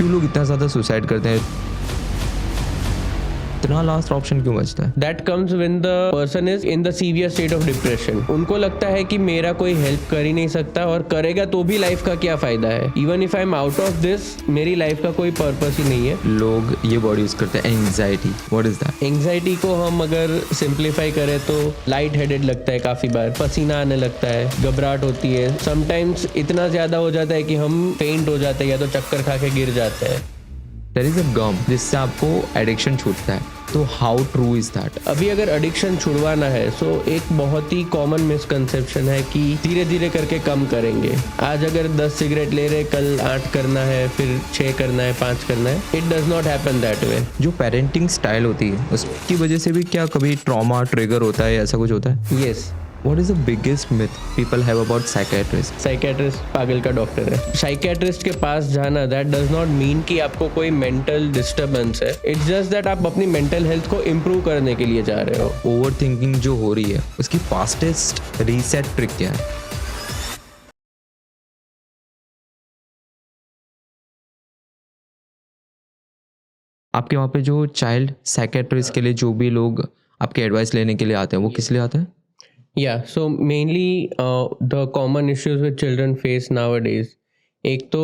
क्यों लोग इतना ज़्यादा सुसाइड करते हैं? इतना लास्ट ऑप्शन क्यों बचता है? That comes when the person is in the severe state of depression. उनको लगता है कि मेरा कोई हेल्प कर ही नहीं सकता, और करेगा तो भी लाइफ का क्या फ़ायदा है, even if I am out of this, मेरी लाइफ का कोई पर्पस ही नहीं है। लोग ये वर्ड यूज़ करते हैं anxiety. What is that? Anxiety को हम अगर सिंप्लीफाई करें तो लाइट हेडेड लगता है, काफ़ी बार पसीना आने लगता है, घबराहट होती है, समटाइम्स इतना ज़्यादा हो जाता है कि हम फेंट हो जाते हैं या तो चक्कर खा के गिर जाते हैं। देयर इज़ अ गम जिससे आपको एडिक्शन छूटता है, तो हाउ ट्रू इज़ दैट? अभी अगर एडिक्शन छुड़वाना है, सो एक बहुत ही कॉमन मिसकंसेप्शन है कि धीरे धीरे करके कम करेंगे। आज अगर 10 सिगरेट ले रहे, कल 8 करना है, फिर 6 करना है, 5 करना है। It does not happen that way. जो पेरेंटिंग स्टाइल होती है उसकी वजह से भी क्या कभी ट्रॉमा ट्रिगर होता है, ऐसा कुछ होता है? Yes. What is the biggest myth people have about psychiatrist? Psychiatrist पागल का डॉक्टर है। साइकियाट्रिस्ट के पास जाना दैट डज नॉट मीन कि आपको कोई मेंटल डिस्टर्बेंस है। इट्स जस्ट दैट आप अपनी मेंटल हेल्थ को इम्प्रूव करने के लिए जा रहे हो। ओवर थिंकिंग जो हो रही है उसकी फास्टेस्ट रीसेट ट्रिक क्या है? आपके वहाँ पे जो चाइल्ड साइकियाट्रिस्ट के लिए जो भी लोग आपके एडवाइस लेने के लिए आते हैं वो किस लिए आते हैं? Yeah, so mainly the common issues which children face nowadays, एक तो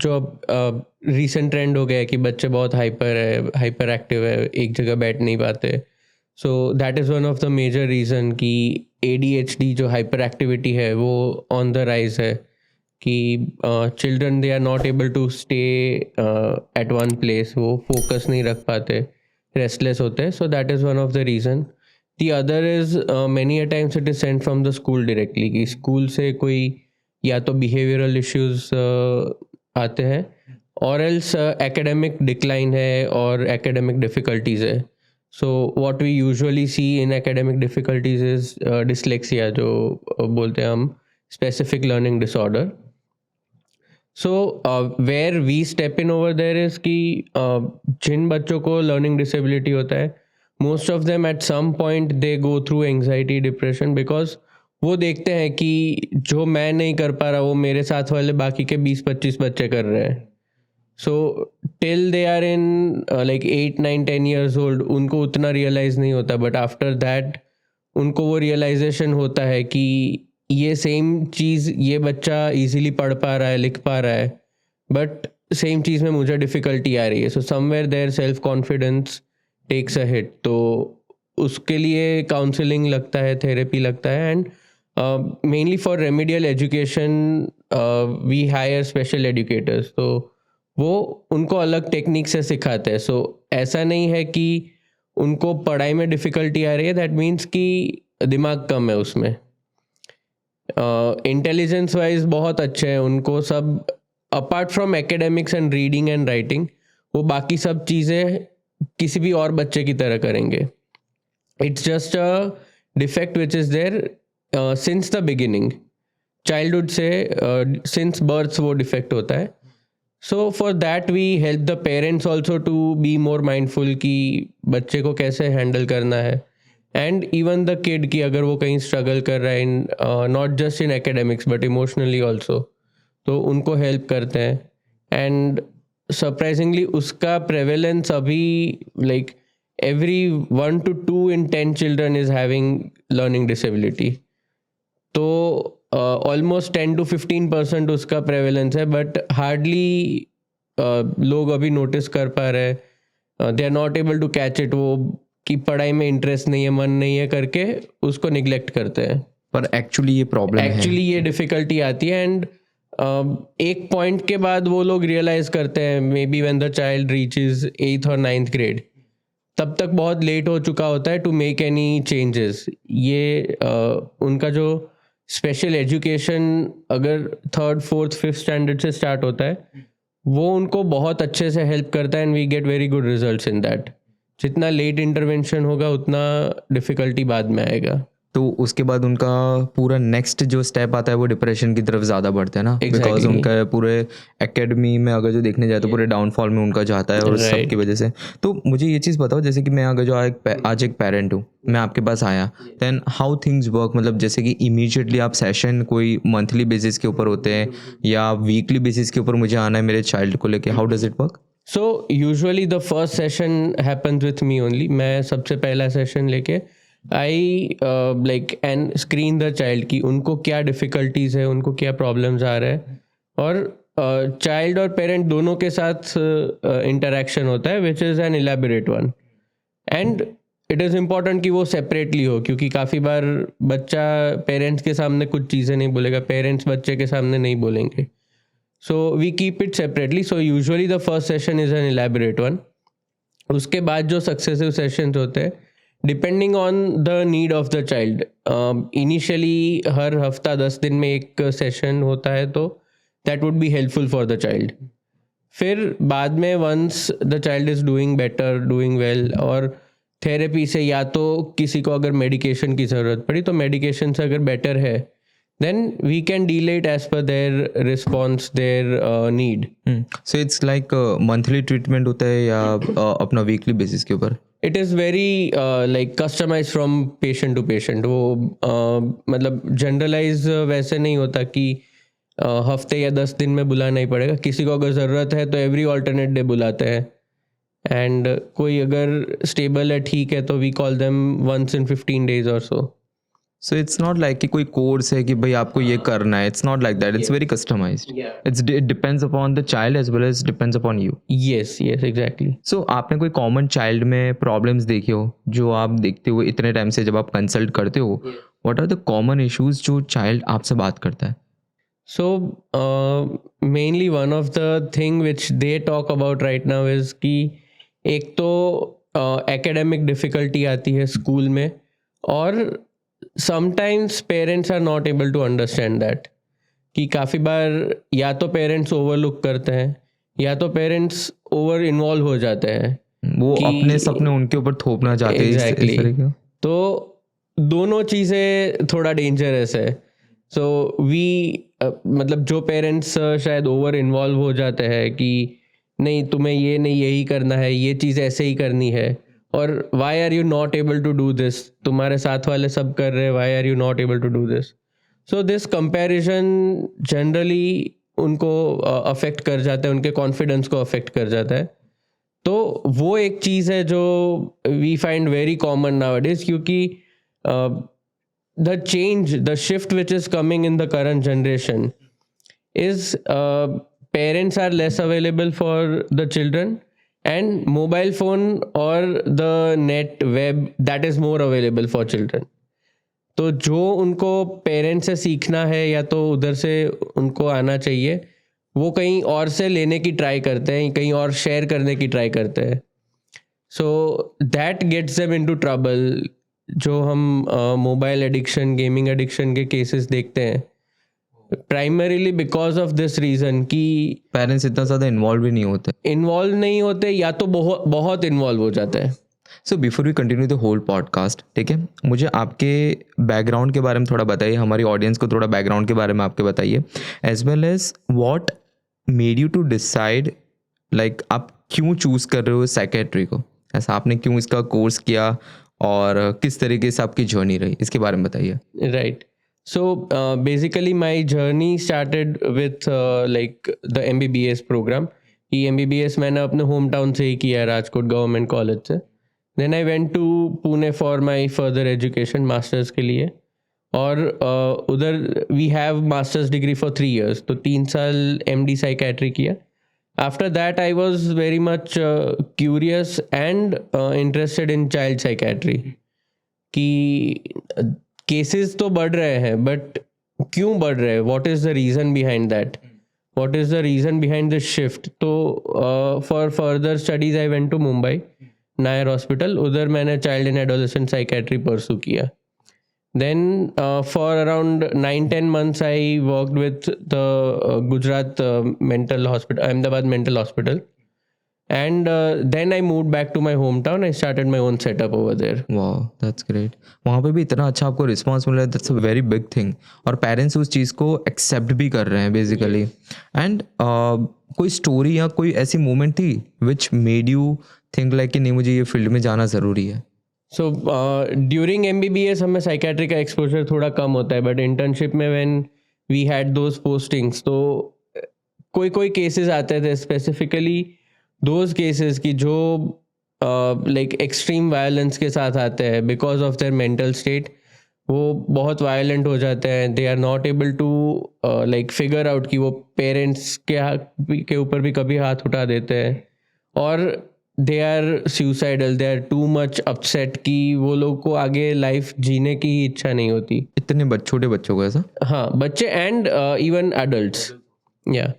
जो recent trend हो गया है कि बच्चे बहुत हाइपर एक्टिव है, एक जगह बैठ नहीं पाते। So that is one of the major reason कि ADHD जो हाइपर एक्टिविटी है वो ऑन द राइज है, कि children they are not able to stay at one place, वो फोकस नहीं रख पाते, रेस्टलेस होते हैं। So that is one of the reason. The other is many a times it is sent from the school directly, कि school से कोई या तो behavioral issues आते हैं, और else academic decline है और academic difficulties है। So what we usually see in academic difficulties is dyslexia, जो बोलते हैं हम specific learning disorder. So where we step in over there is कि जिन बच्चों को learning disability होता है, most of them at some point they go through anxiety depression, because वो देखते हैं कि जो मैं नहीं कर पा रहा वो मेरे साथ वाले बाकी के 20-25 बच्चे कर रहे हैं। So till they are in like 8, 9, 10 years old उनको उतना रियलाइज़ नहीं होता, बट आफ्टर दैट उनको वो रियलाइजेशन होता है कि ये सेम चीज़ ये बच्चा इजीली पढ़ पा रहा है, लिख पा रहा है, बट सेम चीज़ में मुझे डिफ़िकल्टी आ रही है। So somewhere their self confidence takes a hit, तो उसके लिए काउंसलिंग लगता है, थेरेपी लगता है। And mainly for remedial education we hire special educators, तो वो उनको अलग टेक्निक से सिखाते हैं। सो ऐसा नहीं है कि उनको पढ़ाई में डिफ़िकल्टी आ रही है दैट मीन्स कि दिमाग कम है उसमें। इंटेलिजेंस वाइज बहुत अच्छे हैं, उनको सब apart from academics and reading and writing, वो बाकी सब चीज़ें किसी भी और बच्चे की तरह करेंगे। It's just a defect which is there since the beginning, childhood से सिंस बर्थ वो डिफेक्ट होता है। So for that we help the parents also to be more mindful कि बच्चे को कैसे हैंडल करना है, एंड इवन द किड की अगर वो कहीं स्ट्रगल कर रहा है in not just in academics but emotionally also, तो उनको हेल्प करते हैं। एंड सरप्राइजिंगली उसका प्रेवेलेंस अभी like every 1 to 2 in 10 children is having learning disability, तो ऑलमोस्ट 10 to 15% उसका प्रेवेलेंस है, बट हार्डली लोग अभी नोटिस कर पा रहे हैं। They are not able to catch it, वो कि पढ़ाई में इंटरेस्ट नहीं है, मन नहीं है करके उसको निगलेक्ट करते हैं। पर एक्चुअली ये प्रॉब्लम है, एक्चुअली ये डिफ़िकल्टी आती है। एंड एक पॉइंट के बाद वो लोग रियलाइज़ करते हैं, may be when the child reaches 8th और 9th grade, तब तक बहुत लेट हो चुका होता है टू मेक एनी चेंजेस। ये उनका जो स्पेशल एजुकेशन अगर 3rd, 4th, 5th स्टैंडर्ड से स्टार्ट होता है, वो उनको बहुत अच्छे से हेल्प करता है, and we get very good results in that. जितना लेट इंटरवेंशन होगा उतना डिफ़िकल्टी बाद में आएगा। तो उसके बाद उनका पूरा नेक्स्ट जो स्टेप आता है वो डिप्रेशन की तरफ ज़्यादा बढ़ता है ना, बिकॉज Exactly. उनका पूरे एकेडमी में अगर जो देखने जाए तो पूरे डाउनफॉल में उनका जाता है और Right. सबकी वजह से। तो मुझे ये चीज़ बताओ, जैसे कि मैं अगर जो आज एक पेरेंट हूँ, मैं आपके पास आया, देन हाउ थिंग्स वर्क, मतलब जैसे कि इमीडिएटली आप सेशन कोई मंथली बेसिस के ऊपर होते हैं या वीकली बेसिस के ऊपर मुझे आना है मेरे चाइल्ड को लेके, how does it work? So usually the first session happens with me only. मैं सबसे पहला सेशन लेके I like and screen the child कि उनको क्या difficulties है, उनको क्या problems आ रहे हैं, और child और parent दोनों के साथ interaction होता है, which is an elaborate one. And it is important कि वो separately हो, क्योंकि काफ़ी बार बच्चा parents के सामने कुछ चीज़ें नहीं बोलेगा, parents बच्चे के सामने नहीं बोलेंगे. So we keep it separately. So usually the first session is an elaborate one. उसके बाद जो successive sessions होते हैं, depending on the need of the child. Initially हर हफ्ता 10 दिन में एक session होता है, तो that would be helpful for the child. फिर बाद में once the child is doing better, doing well, और थेरेपी से या तो किसी को अगर मेडिकेशन की ज़रूरत पड़ी तो मेडिकेशन से अगर बेटर है, then we can delay it as per their response, their need. So it's like monthly treatment होता है या अपना वीकली बेसिस के ऊपर? It is very like customized from patient to patient. वो मतलब generalize वैसे नहीं होता कि हफ्ते या 10 दिन में बुलाना ही पड़ेगा. किसी को अगर ज़रूरत है तो every alternate day बुलाते हैं, and कोई अगर stable है, ठीक है, तो we call them once in 15 days or so. So it's not like कि कोई कोर्स है कि भाई आपको ये करना है, it's not like that, it's very customised, it depends upon the child as well as depends upon you. Yes, yes, exactly. So आपने कोई कॉमन चाइल्ड में प्रॉब्लम्स देखी हो जो आप देखते हो इतने टाइम से जब आप कंसल्ट करते हो, what are the common issues जो चाइल्ड आपसे बात करता है? So mainly one of the thing which they talk about right now is कि एक तो academic difficulty आती है स्कूल में, और sometimes parents are not able to understand that कि काफ़ी बार या तो पेरेंट्स ओवरलुक करते हैं या तो पेरेंट्स ओवर इन्वॉल्व हो जाते हैं वो कि- अपने सपने उनके ऊपर थोपना चाहते हैं, इस Exactly. तरह का। तो दोनों चीज़ें थोड़ा डेंजरस है. सो वी मतलब जो पेरेंट्स शायद ओवर इन्वॉल्व हो जाते हैं कि नहीं तुम्हें ये नहीं यही करना है, ये चीज़ ऐसे ही करनी है, और why are you not able to do this, तुम्हारे साथ वाले सब कर रहे हैं, why are you not able to do this. So this comparison generally उनको अफेक्ट कर जाता है, उनके कॉन्फिडेंस को अफेक्ट कर जाता है. तो वो एक चीज़ है जो we find very common nowadays, क्योंकि the change, the shift which is coming in the current generation is parents are less available for the children, and mobile phone or the net web, that is more available for children. तो जो उनको parents से सीखना है या तो उधर से उनको आना चाहिए, वो कहीं और से लेने की ट्राई करते हैं, कहीं और शेयर करने की ट्राई करते हैं. So that gets them into trouble. जो हम मोबाइल एडिक्शन, गेमिंग एडिक्शन के केसेस देखते हैं, primarily because of this reason कि पेरेंट्स इतना ज़्यादा इन्वॉल्व भी नहीं होते। इन्वॉल्व नहीं होते या तो बहुत इन्वॉल्व हो जाते हैं. So before we continue the whole podcast, ठीक है, मुझे आपके बैकग्राउंड के बारे में थोड़ा बताइए, हमारी ऑडियंस को थोड़ा बैकग्राउंड के बारे में आपके बताइए, as well as what made you to decide, like आप क्यों चूज़ कर रहे हो साइकेट्री को, ऐसा आपने क्यों इसका कोर्स किया और किस तरीके से आपकी जर्नी रही, इसके बारे में बताइए. Right. So basically my journey started with like the MBBS program. कि MBBS मैंने अपने होम टाउन से ही किया है, राजकोट गवर्नमेंट कॉलेज से. Then I went to Pune for my further education, masters के लिए. और उधर we have master's degree for 3 years, तो 3 साल MD psychiatry किया. After that I was very much curious and interested in child psychiatry. कि cases तो बढ़ रहे हैं, बट क्यों बढ़ रहे हैं, what is the reason behind that, what is the reason behind this shift. तो for further studies I went to Mumbai, Nair hospital. उधर मैंने child and adolescent psychiatry pursue किया. Then for around 9-10 months I worked with the Gujarat mental hospital, Ahmedabad mental hospital. And then I moved back to my hometown. I started my own setup over there. वाह that's great. वहाँ पे भी इतना अच्छा आपको response मिल रहा है, that's a very big thing. और पेरेंट्स उस चीज़ को एक्सेप्ट भी कर रहे हैं बेसिकली. एंड कोई स्टोरी या कोई ऐसी मोमेंट थी which made you think like कि नहीं मुझे ये फील्ड में जाना ज़रूरी है? So during MBBS हमें साइकेट्री का एक्सपोजर थोड़ा कम होता है, बट इंटर्नशिप में when we had those postings तो कोई केसेस आते थे, स्पेसिफिकली दोज केसेस की जो लाइक एक्सट्रीम वायलेंस के साथ आते हैं because of their mental state. वो बहुत वायलेंट हो जाते हैं. They are not able to like figure out कि वो पेरेंट्स के ऊपर भी कभी हाथ उठा देते हैं, और they are suicidal. They are too much upset कि वो लोग को आगे लाइफ जीने की ही इच्छा नहीं होती. इतने छोटे बच्चों को ऐसा? हाँ, बच्चे एंड इवन एडल्ट्स. या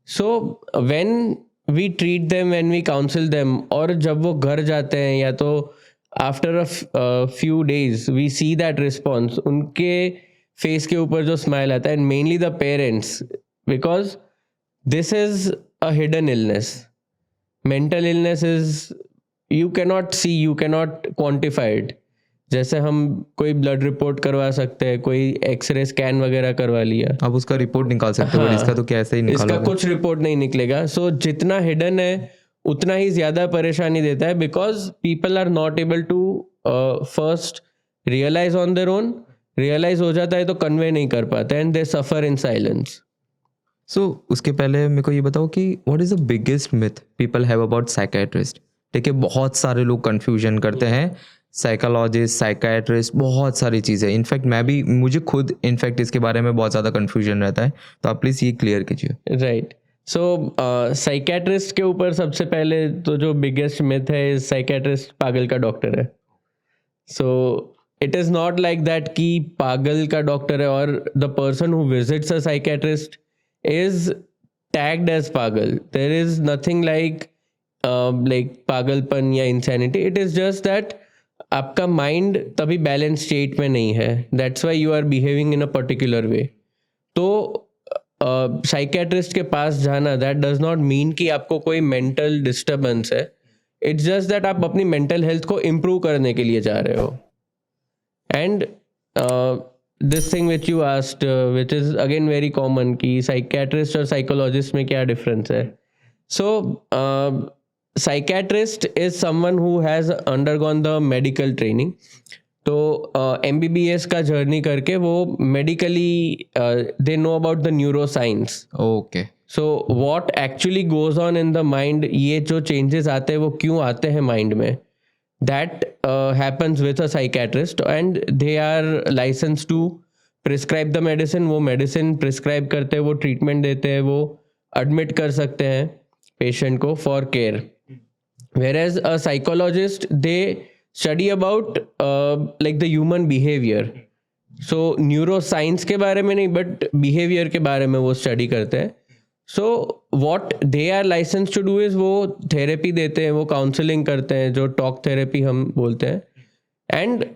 so when we treat them, when we counsel them, और जब वो घर जाते हैं या तो after a few days we see that response, उनके फेस के ऊपर जो स्माइल आता है, and mainly the parents, because this is a hidden illness. Mental illness is, you cannot see, you cannot quantify it. जैसे हम कोई ब्लड रिपोर्ट करवा सकते हैं, कोई एक्सरे स्कैन वगैरह करवा लिया, आप उसका रिपोर्ट निकाल सकते हो, बट इसका तो कैसे ही इसका निकालोगे? कुछ रिपोर्ट नहीं निकलेगा. सो जितना हिडन है उतना ही ज़्यादा परेशानी देता है, because people are not able to first realise on their own. Realise हो जाता है तो कन्वे नहीं कर पाते, and they suffer in silence. सो उसके पहले मेरे को ये बताओ कि what is the biggest myth people have about psychiatrist? ठीक है, बहुत सारे लोग कंफ्यूजन करते हैं. साइकोलॉजिस्ट, साइकेट्रिस्ट, बहुत सारी चीज़ें. इनफैक्ट मैं भी, मुझे खुद इनफैक्ट इसके बारे में बहुत ज़्यादा कंफ्यूजन रहता है, तो आप प्लीज़ ये क्लियर कीजिए. राइट. सो साइकेट्रिस्ट के ऊपर सबसे पहले तो जो बिगेस्ट मिथ है, साइकेट्रिस्ट पागल का डॉक्टर है. So it is not like that कि पागल का डॉक्टर है और the person who visits a psychiatrist is tagged as पागल. देयर इज नथिंग लाइक पागलपन या insanity. It is just that आपका माइंड तभी बैलेंस स्टेट में नहीं है, that's why you are behaving in a particular way. तो साइकेट्रिस्ट के पास जाना, दैट डज नॉट मीन कि आपको कोई मेंटल डिस्टर्बेंस है. इट्स जस्ट दैट आप अपनी मेंटल हेल्थ को इम्प्रूव करने के लिए जा रहे हो. And this thing which you asked, which is again very common, कि साइकेट्रिस्ट और साइकोलॉजिस्ट में क्या डिफरेंस है. सो psychiatrist is someone who has undergone the medical training. तो MBBS का जर्नी करके वो medically they know about the neuroscience. Okay. So what actually goes on in the mind, ये जो changes आते हैं वो क्यों आते हैं माइंड में, that happens with a psychiatrist, and they are licensed to prescribe the medicine. वो medicine prescribe करते हैं, वो treatment देते हैं, वो admit कर सकते हैं patient को for care. Whereas a psychologist, they study about like the human behavior. So neuroscience के बारे में नहीं, but behavior के बारे में वो study करते हैं. So what they are licensed to do is वो therapy देते हैं, वो counseling करते हैं, जो talk therapy हम बोलते हैं. And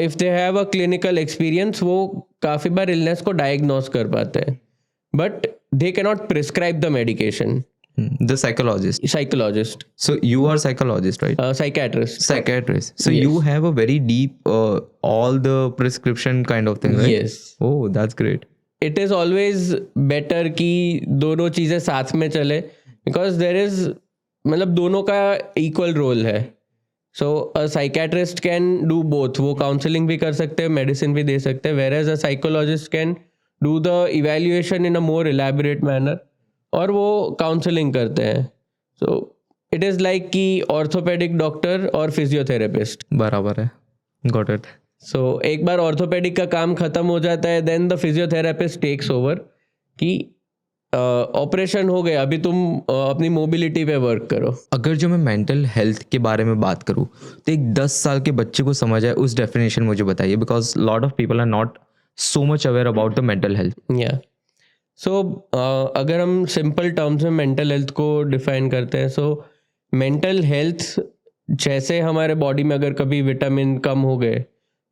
if they have a clinical experience, वो काफ़ी बार illness को diagnose कर पाते हैं. But they cannot prescribe the medication. The psychologist. Psychologist. So you are psychologist, right? Psychiatrist. Psychiatrist. So Yes. you have a very deep, all the prescription kind of thing, right? Yes. Oh, that's great. It is always better कि दोनों चीज़ें साथ में चले, because there is, मतलब दोनों का equal role है. So a psychiatrist can do both. वो counseling भी कर सकते हैं, medicine भी दे सकते हैं, whereas a psychologist can do the evaluation in a more elaborate manner, और वो काउंसलिंग करते हैं. सो इट इज़ लाइक कि ऑर्थोपेडिक डॉक्टर और फिजियोथेरेपिस्ट बराबर है. Got it. सो एक बार ऑर्थोपेडिक का काम खत्म हो जाता है, then the physiotherapist takes over कि ऑपरेशन हो गया, अभी तुम अपनी मोबिलिटी पे वर्क करो. अगर जो मैं मेंटल हेल्थ के बारे में बात करूँ तो एक 10 साल के बच्चे को समझ आए उस डेफिनेशन मुझे बताइए, because lot of people are not so much aware about the mental health. या सो अगर हम सिंपल टर्म्स में मेंटल हेल्थ को डिफाइन करते हैं, सो मेंटल हेल्थ जैसे हमारे बॉडी में अगर कभी विटामिन कम हो गए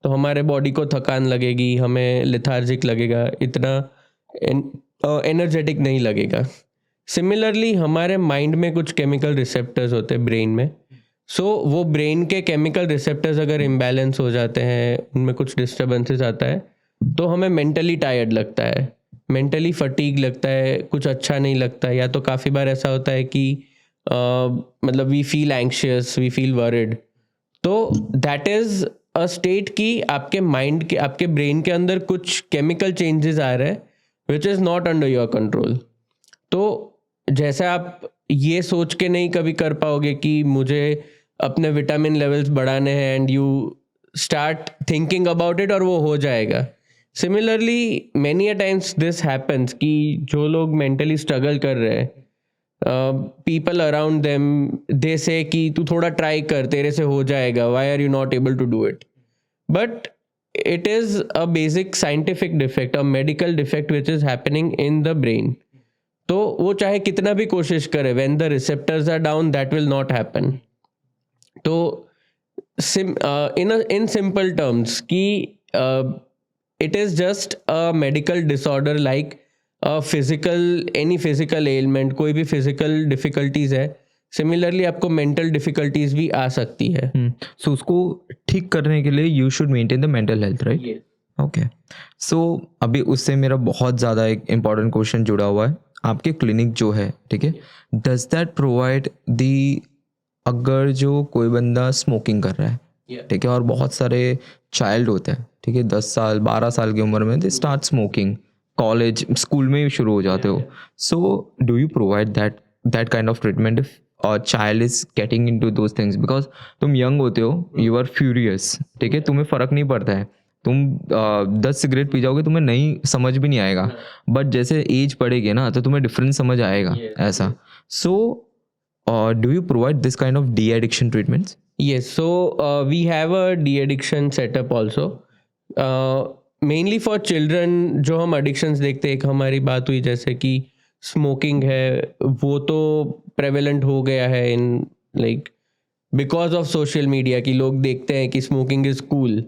तो हमारे बॉडी को थकान लगेगी, हमें लेथार्जिक लगेगा, इतना एनर्जेटिक नहीं लगेगा. सिमिलरली हमारे माइंड में कुछ केमिकल रिसेप्टर्स होते हैं ब्रेन में. सो वो ब्रेन के केमिकल रिसेप्टर्स अगर इम्बैलेंस हो जाते हैं, उनमें कुछ डिस्टर्बेंसेस आता है, तो हमें मेंटली टायर्ड लगता है, मेंटली फटीग लगता है, कुछ अच्छा नहीं लगता है. या तो काफ़ी बार ऐसा होता है कि मतलब we feel anxious, we feel worried. तो दैट इज़ अ स्टेट कि आपके माइंड के, आपके ब्रेन के अंदर कुछ केमिकल चेंजेस आ रहे हैं which is not under your control. तो जैसे आप ये सोच के नहीं कभी कर पाओगे कि मुझे अपने विटामिन लेवल्स बढ़ाने हैं, and you start thinking about it और वो हो जाएगा. Similarly many a times this happens कि जो लोग मेंटली स्ट्रगल कर रहे हैं, पीपल अराउंड देम दे से कि तू थोड़ा ट्राई कर, तेरे से हो जाएगा, why are you not able to do it. But it is a basic scientific defect, a medical defect which is happening in the brain. तो वो चाहे कितना भी कोशिश करे, when the receptors are down, that will not happen. तो in simple terms कि it is just a medical disorder like a any physical ailment, कोई भी physical difficulties है, सिमिलरली आपको मेंटल डिफिकल्टीज भी आ सकती है. सो उसको ठीक करने के लिए you should maintain the mental health, right? Okay. So अभी उससे मेरा बहुत ज़्यादा एक इम्पॉर्टेंट क्वेश्चन जुड़ा हुआ है. आपके क्लिनिक जो है, ठीक है, डज दैट प्रोवाइड दी, अगर जो कोई बंदा स्मोकिंग कर रहा है, ठीक है, और बहुत सारे चाइल्ड होते हैं, ठीक है, 10 साल 12 साल की उम्र में they start smoking, college school में ही शुरू हो जाते हो, so do you provide that kind of treatment if our child is getting in to those things? Because तुम यंग होते हो, यू आर फ्यूरियस, ठीक है, तुम्हें फ़र्क नहीं पड़ता है, तुम 10 सिगरेट पी जाओगे, तुम्हें नहीं समझ भी नहीं आएगा, बट जैसे एज बढ़ेगी ना तो तुम्हें डिफरेंस समझ आएगा. ऐसा. सो do you provide this kind of de addiction treatments? Yes, so we have a de-addiction setup also. Mainly for children, जो हम addictions देखते हैं, एक हमारी बात हुई जैसे कि स्मोकिंग है, वो तो प्रेवेलेंट हो गया है in like because of social media, कि लोग देखते हैं कि स्मोकिंग इज़ कूल,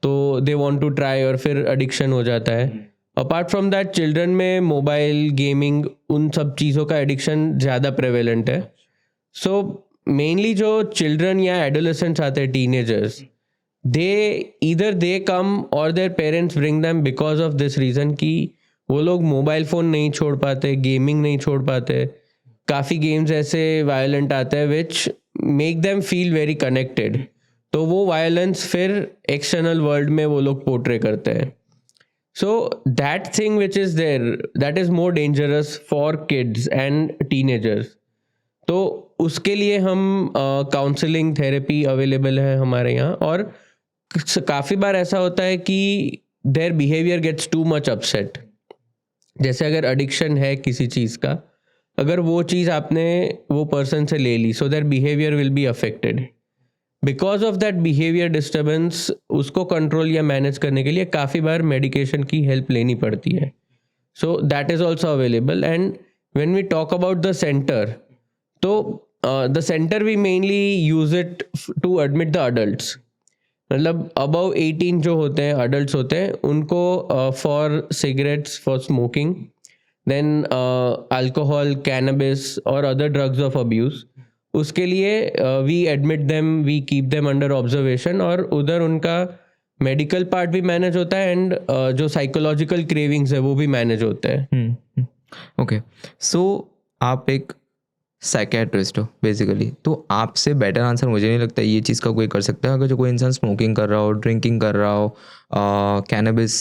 तो दे वांट टू ट्राई और फिर एडिक्शन हो जाता है. अपार्ट फ्रॉम दैट चिल्ड्रन में मोबाइल गेमिंग, उन सब चीज़ों का एडिक्शन ज़्यादा प्रेवेलेंट है. सो मेनली जो चिल्ड्रन या एडोलेसेंट्स आते हैं, टीनेजर्स, दे कम और their parents bring them because of this reason कि वो लोग मोबाइल फ़ोन नहीं छोड़ पाते, गेमिंग नहीं छोड़ पाते. काफ़ी गेम्स ऐसे वायलेंट आते हैं which make them feel very connected, तो वो वायलेंस फिर एक्सटर्नल वर्ल्ड में वो लोग पोर्ट्रे करते हैं. So that thing which is there, that is more dangerous for kids and teenagers. तो उसके लिए हम काउंसलिंग थेरेपी अवेलेबल है हमारे यहाँ. और काफ़ी बार ऐसा होता है कि their behaviour gets too much upset. जैसे अगर एडिक्शन है किसी चीज़ का, अगर वो चीज़ आपने वो पर्सन से ले ली, so their behaviour will be affected. Because of that behaviour disturbance, उसको कंट्रोल या मैनेज करने के लिए काफ़ी बार मेडिकेशन की हेल्प लेनी पड़ती है. So that is also available. And when we talk about the centre, तो the centre we mainly use it to admit the adults. मतलब अबव 18 जो होते हैं, अडल्ट्स होते हैं, उनको for cigarettes, for smoking, then alcohol, cannabis और other drugs of abuse, उसके लिए we admit them, we keep them under observation, और उधर उनका मेडिकल पार्ट भी मैनेज होता है, एंड जो साइकोलॉजिकल क्रेविंग्स है वो भी मैनेज होते हैं. ओके. सो आप एक साइकेट्रिस्ट हो बेसिकली, तो आपसे बेटर आंसर मुझे नहीं लगता ये चीज़ का कोई कर सकता है. अगर जो कोई इंसान स्मोकिंग कर रहा हो, ड्रिंकिंग कर रहा हो, कैनबिस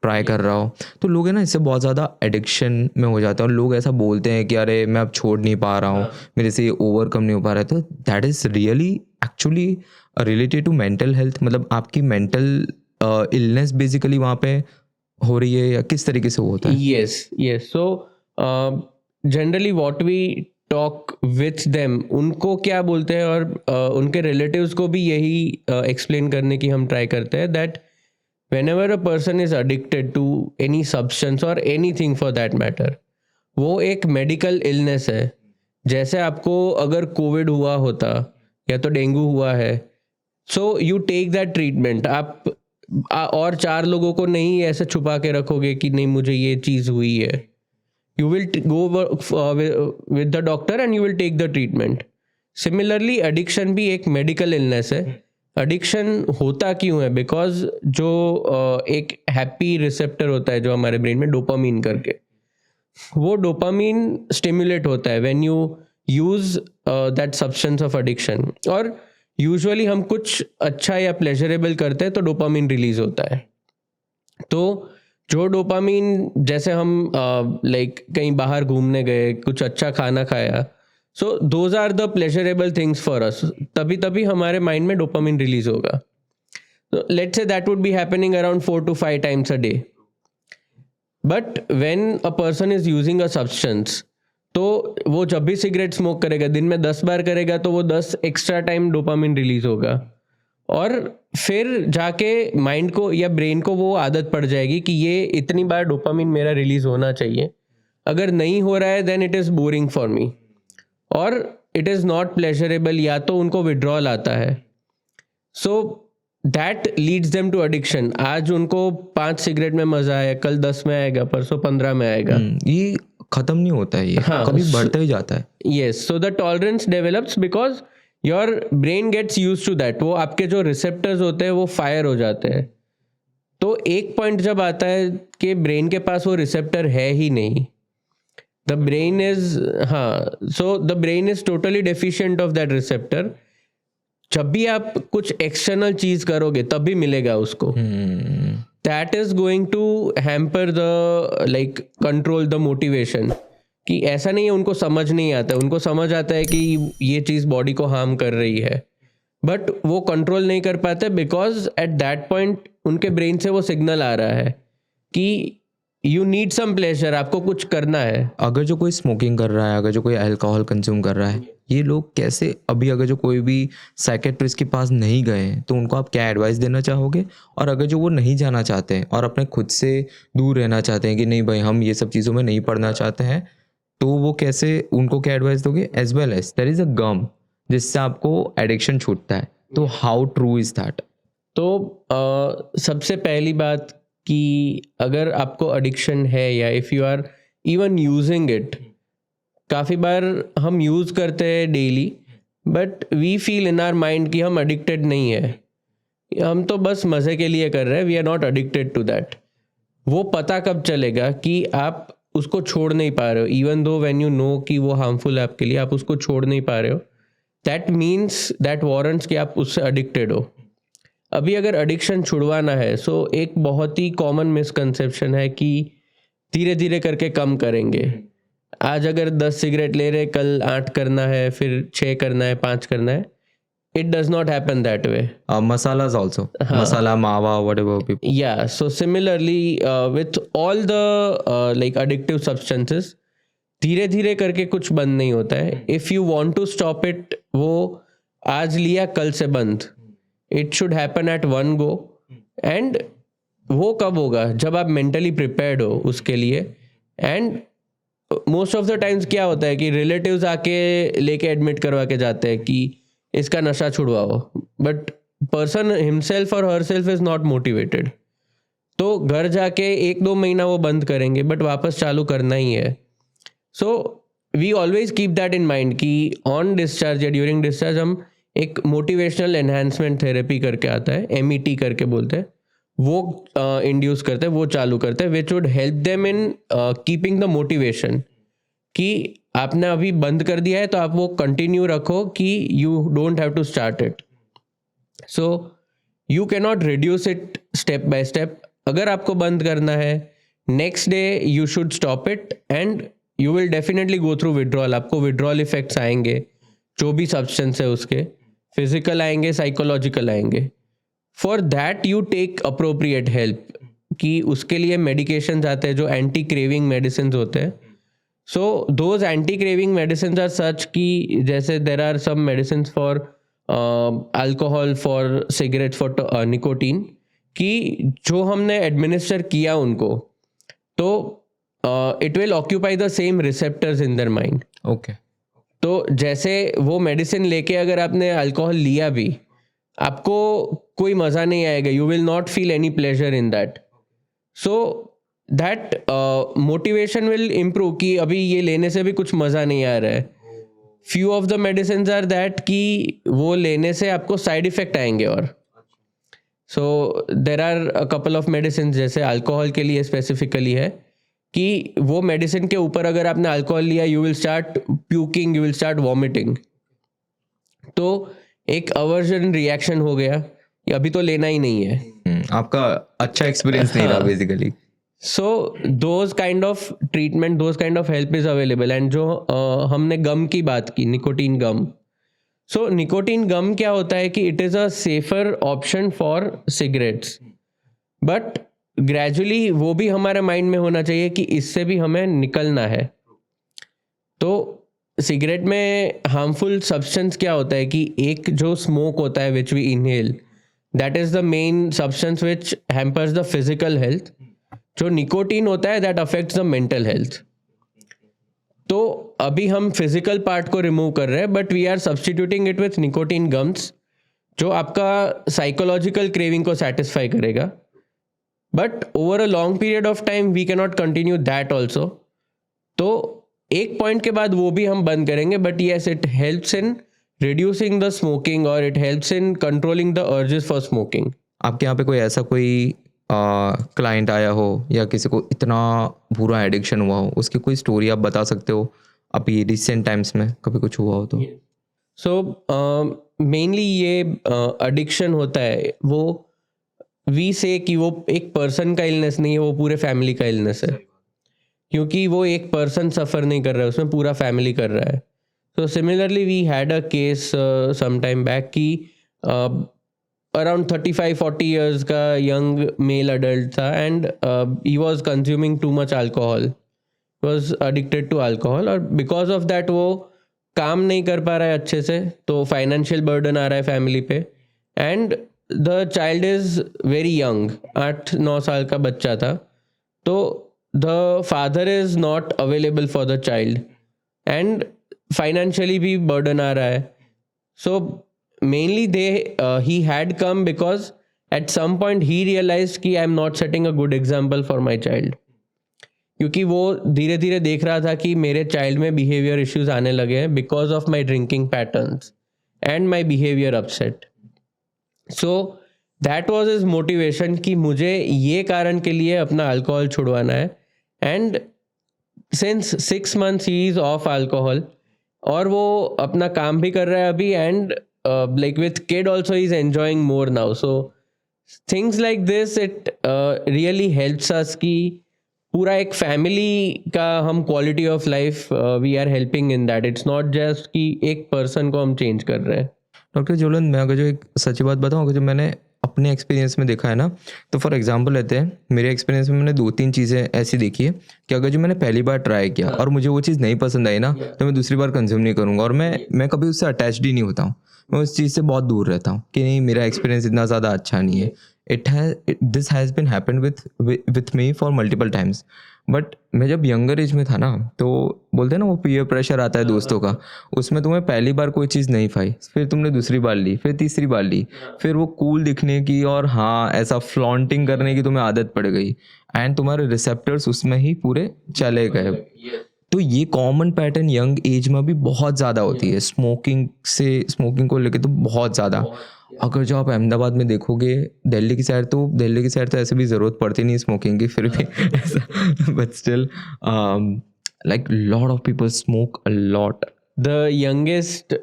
ट्राई कर रहा हो, तो लोग है ना इससे बहुत ज़्यादा एडिक्शन में हो जाते हैं, और लोग ऐसा बोलते हैं कि अरे मैं अब छोड़ नहीं पा रहा हूँ, मेरे से ये ओवरकम नहीं हो पा रहा है. तो that is really actually related to mental health. मतलब आपकी मेंटल इलनेस बेसिकली वहाँ पे हो रही है, या किस तरीके से होता है? Yes. So generally what we talk with them, उनको क्या बोलते हैं, और उनके रिलेटिव्स को भी यही एक्सप्लेन करने की हम ट्राई करते हैं, that whenever a person is addicted to any substance or anything for that matter, वो एक मेडिकल इलनेस है. जैसे आपको अगर कोविड हुआ होता या तो डेंगू हुआ है, so you take that treatment. आप और 4 लोगों को नहीं ऐसे छुपा के रखोगे कि नहीं मुझे ये चीज़ हुई है. you will go with the doctor and you will take the treatment. Similarly, addiction भी एक medical illness है. Addiction होता क्यों है? Because जो एक happy receptor होता है जो हमारे brain में dopamine करके, वो dopamine stimulate होता है when you use that substance of addiction. और usually हम कुछ अच्छा या pleasurable करते हैं तो dopamine release होता है. तो जो डोपामीन, जैसे हम लाइक कहीं बाहर घूमने गए, कुछ अच्छा खाना खाया, so those are the pleasurable things for us, तभी हमारे माइंड में डोपामीन रिलीज होगा. तो let's say that would be happening around 4 to 5 times a day. But when a person is using a substance, तो वो जब भी सिगरेट स्मोक करेगा, दिन में 10 बार करेगा, तो वो 10 एक्स्ट्रा टाइम डोपामीन रिलीज होगा. और फिर जाके माइंड को या ब्रेन को वो आदत पड़ जाएगी कि ये इतनी बार डोपामिन मेरा रिलीज होना चाहिए. अगर नहीं हो रहा है then it is boring for me और इट इज़ नॉट प्लेजरेबल, या तो उनको विड्रॉल आता है. So that leads them to addiction. आज उनको 5 सिगरेट में मजा आया, कल 10 में आएगा, परसों 15 में आएगा. ये खत्म नहीं होता है, ये कभी बढ़ता ही जाता है. Yes, so the tolerance develops because your brain gets use to that. वो आपके जो रिसेप्टर्स होते हैं वो फायर हो जाते हैं. तो एक पॉइंट जब आता है कि ब्रेन के पास वो रिसेप्टर है ही नहीं, the brain is so the brain is totally deficient of that receptor. जब भी आप कुछ एक्सटर्नल चीज करोगे तभी मिलेगा उसको. That is going to hamper the like control the motivation. कि ऐसा नहीं है उनको समझ नहीं आता, उनको समझ आता है कि ये चीज़ बॉडी को हार्म कर रही है, बट वो कंट्रोल नहीं कर पाते बिकॉज एट दैट पॉइंट उनके ब्रेन से वो सिग्नल आ रहा है कि यू नीड सम प्लेजर, आपको कुछ करना है. अगर जो कोई स्मोकिंग कर रहा है, अगर जो कोई अल्कोहल कंज्यूम कर रहा है, ये लोग कैसे, अभी अगर जो कोई भी साइकेट्रिस्ट के पास नहीं गए तो उनको आप क्या एडवाइस देना चाहोगे? और अगर जो वो नहीं जाना चाहते हैं और अपने खुद से दूर रहना चाहते हैं कि नहीं भाई हम ये सब चीज़ों में नहीं पढ़ना चाहते हैं, तो वो कैसे, उनको क्या एडवाइस दोगे? As well as there is a gum जिससे आपको एडिक्शन छूटता है, तो हाउ ट्रू इज़ दैट? तो सबसे पहली बात कि अगर आपको एडिक्शन है या if you are even using it, काफ़ी बार हम यूज़ करते हैं daily but we feel in our mind कि हम एडिक्टेड नहीं है, हम तो बस मज़े के लिए कर रहे हैं, we are not addicted to that. वो पता कब चलेगा कि आप उसको छोड़ नहीं पा रहे हो, even though when you know कि वो हार्मफुल है आपके लिए, आप उसको छोड़ नहीं पा रहे हो. दैट मीन्स दैट वारंट्स कि आप उससे एडिक्टेड हो. अभी अगर एडिक्शन छुड़वाना है, सो एक बहुत ही कॉमन मिसकंसेप्शन है कि धीरे धीरे करके कम करेंगे. आज अगर 10 सिगरेट ले रहे, कल 8 करना है, फिर 6 करना है, 5 करना है. It does not happen that way. Masalas also. Masala, mawa, whatever people. Yeah. So similarly, with all the like addictive substances, धीरे धीरे करके कुछ बंद नहीं होता है. If you want to stop it, वो आज लिया कल से बंद. It should happen at one go. And वो कब होगा? जब आप mentally prepared हो उसके लिए. And most of the times क्या होता है कि relatives आके लेके admit करवा के जाते हैं कि इसका नशा छुड़वाओ, बट पर्सन हिमसेल्फ और her self is not motivated. तो घर जाके 1-2 महीना वो बंद करेंगे बट वापस चालू करना ही है. So we always keep that in mind कि ऑन डिस्चार्ज या ड्यूरिंग डिस्चार्ज हम एक मोटिवेशनल एनहांसमेंट थेरेपी करके आता है, MET करके बोलते हैं, वो इंड्यूस करते हैं, वो चालू करते हैं, which would help them in keeping the motivation. कि आपने अभी बंद कर दिया है तो आप वो कंटिन्यू रखो कि you don't have to start it. So you can not reduce it step by step. अगर आपको बंद करना है, next day you should stop it and you will definitely go through withdrawal. आपको विड्रॉल इफेक्ट्स आएंगे, जो भी सब्सटेंस है उसके, फिजिकल आएंगे, साइकोलॉजिकल आएंगे. For that you take appropriate help. कि उसके लिए मेडिकेशंस आते हैं जो एंटी क्रेविंग मेडिसिन होते हैं. So those anti-craving medicines are such कि जैसे there are some medicines for alcohol, for cigarettes, for nicotine, कि जो हमने administer किया उनको, तो it will occupy the same receptors in their mind. Okay. तो जैसे वो मेडिसिन लेके अगर आपने अल्कोहल लिया भी, आपको कोई मज़ा नहीं आएगा, you will not feel any pleasure in that. So that motivation will improve कि अभी ये लेने से भी कुछ मज़ा नहीं आ रहा है. Few of the medicine are that कि वो लेने से आपको साइड इफेक्ट आएंगे. और so there are a couple of medicine, जैसे अल्कोहल के लिए स्पेसिफिकली है कि वो मेडिसिन के ऊपर अगर आपने अल्कोहल लिया, you will start puking, you will start vomiting. तो एक अवर्जन रिएक्शन हो गया कि अभी तो लेना ही नहीं है. आपका अच्छा एक्सपीरियंस नहीं रहा हाँ. Basically. So those kind of treatment, those kind of help is available. And जो हमने गम की बात की, निकोटीन गम. सो निकोटीन गम क्या होता है कि it is a safer option for cigarettes, but gradually वो भी हमारे माइंड में होना चाहिए कि इससे भी हमें निकलना है. तो सिगरेट में हार्मफुल सब्सटेंस क्या होता है कि एक जो स्मोक होता है which we inhale, that is the main substance which hampers the physical health. जो निकोटीन होता है that affects the mental health. तो अभी हम फिजिकल पार्ट को रिमूव कर रहे हैं, but we are substituting it with nicotine gums, जो आपका साइकोलॉजिकल क्रेविंग को सेटिस्फाई करेगा. But over a long period of time we can not continue that also. तो एक पॉइंट के बाद वो भी हम बंद करेंगे. But yes, it helps in reducing the smoking और it helps in controlling the urges for smoking. आपके यहाँ पे कोई ऐसा कोई क्लाइंट आया हो या किसी को इतना बुरा एडिक्शन हुआ हो, उसकी कोई स्टोरी आप बता सकते हो अभी रिसेंट टाइम्स में कभी कुछ हुआ हो तो? सो मेनली ये एडिक्शन होता है, वो वी से कि वो एक पर्सन का इलनेस नहीं है, वो पूरे फैमिली का इलनेस है. क्योंकि वो एक पर्सन सफ़र नहीं कर रहा है, उसमें पूरा फैमिली कर रहा है. So similarly we had a case some time back कि अराउंड 35-40 ईयर्स का यंग मेल अडल्ट था and he was consuming too much alcohol, was addicted to alcohol. और बिकॉज ऑफ दैट वो काम नहीं कर पा रहा है अच्छे से, तो फाइनेंशियल बर्डन आ रहा है फैमिली पे. And the child is very young, 8-9 साल का बच्चा था. तो the father is not available for the child and financially भी बर्डन आ रहा है. सो mainly he had come because at some point he realized कि I am not setting a good example for my child. क्योंकि वो धीरे धीरे देख रहा था कि मेरे चाइल्ड में बिहेवियर इश्यूज आने लगे हैं because of my drinking patterns and my behaviour upset. So that was his motivation कि मुझे ये कारण के लिए अपना अल्कोहल छुड़वाना है. And since 6 months he is of alcohol और वो अपना काम भी कर रहा है अभी. And like with kid also he's enjoying more now. So things like this, it really helps us कि पूरा एक फैमिली का हम quality of life we are helping in that. It's not just कि एक पर्सन को हम चेंज कर रहे हैं. डॉक्टर ज्वलन, मैं अगर जो एक सच्ची बात बताऊँ, अगर जो मैंने अपने एक्सपीरियंस में देखा है ना, तो फॉर एग्जांपल लेते हैं, मेरे एक्सपीरियंस में मैंने 2-3 चीज़ें ऐसी देखी है कि अगर जो मैंने पहली बार ट्राई किया और मुझे वो चीज़ नहीं पसंद आई ना, तो मैं दूसरी बार कंज्यूम नहीं करूँगा. और मैं कभी उससे अटैच्ड ही नहीं होता हूँ, मैं उस चीज़ से बहुत दूर रहता हूँ कि नहीं, मेरा एक्सपीरियंस इतना ज़्यादा अच्छा नहीं है. This has been happened with me for multiple times. But मैं जब यंगर एज में था ना, तो बोलते हैं ना वो पीयर प्रेशर आता है दोस्तों का, उसमें तुम्हें पहली बार कोई चीज़ नहीं पाई, फिर तुमने दूसरी बार ली, फिर तीसरी बार ली, फिर वो कूल दिखने की और हाँ ऐसा फ्लॉन्टिंग करने की तुम्हें आदत पड़ गई एंड तुम्हारे रिसेप्टर्स उसमें ही पूरे चले गए. तो ये कॉमन पैटर्न यंग एज में भी बहुत ज़्यादा होती है, स्मोकिंग को लेके तो बहुत ज़्यादा. अगर जो आप अहमदाबाद में देखोगे, दिल्ली की साइड तो ऐसे भी ज़रूरत पड़ती नहीं स्मोकिंग की, फिर भी ऐसा, but still like lot of people smoke a lot. The youngest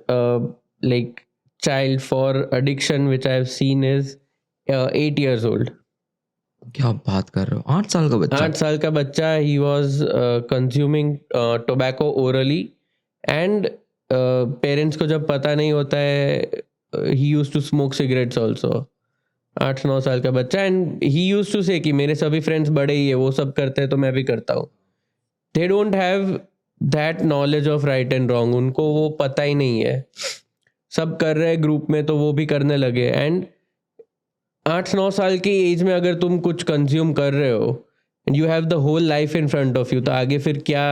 like child for addiction which I have seen is 8 years old. क्या बात कर रहे हो, 8 साल का बच्चा? 8 साल का बच्चा. He was consuming tobacco orally and parents को जब पता नहीं होता है, he use to smoke cigarettes also. 8-9 साल का बच्चा. And he use to say कि मेरे सभी फ्रेंड्स बड़े ही है, वो सब करते हैं तो मैं भी करता हूँ. They don't have that knowledge of right and wrong. उनको वो पता ही नहीं है, सब कर रहे हैं ग्रुप में तो वो भी करने लगे. एंड 8-9 साल की एज में अगर तुम कुछ कंज्यूम कर रहे हो and you have the whole life in front of you, तो आगे फिर क्या,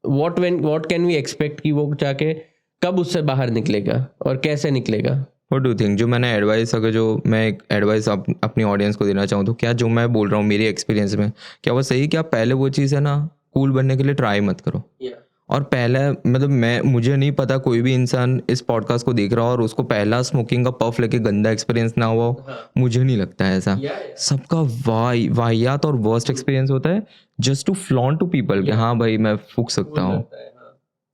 व्हाट कैन वी एक्सपेक्ट कि वो जाके कब उससे बाहर निकलेगा और कैसे निकलेगा. व्हाट डू थिंक, जो मैंने एडवाइस, अगर जो मैं एक एडवाइस अपनी ऑडियंस को देना चाहूँ तो क्या जो मैं बोल रहा हूँ मेरी एक्सपीरियंस में, क्या वो सही कि आप पहले वो चीज़ है ना कूल बनने के लिए ट्राई मत करो। और पहला मतलब मुझे नहीं पता कोई भी इंसान इस पॉडकास्ट को देख रहा हो और उसको पहला स्मोकिंग का पफ लेके गंदा एक्सपीरियंस ना हुआ हो, मुझे नहीं लगता है ऐसा। सबका वाहियात और वर्स्ट एक्सपीरियंस होता है just to flaunt to people कि हाँ भाई मैं फूक सकता हूँ।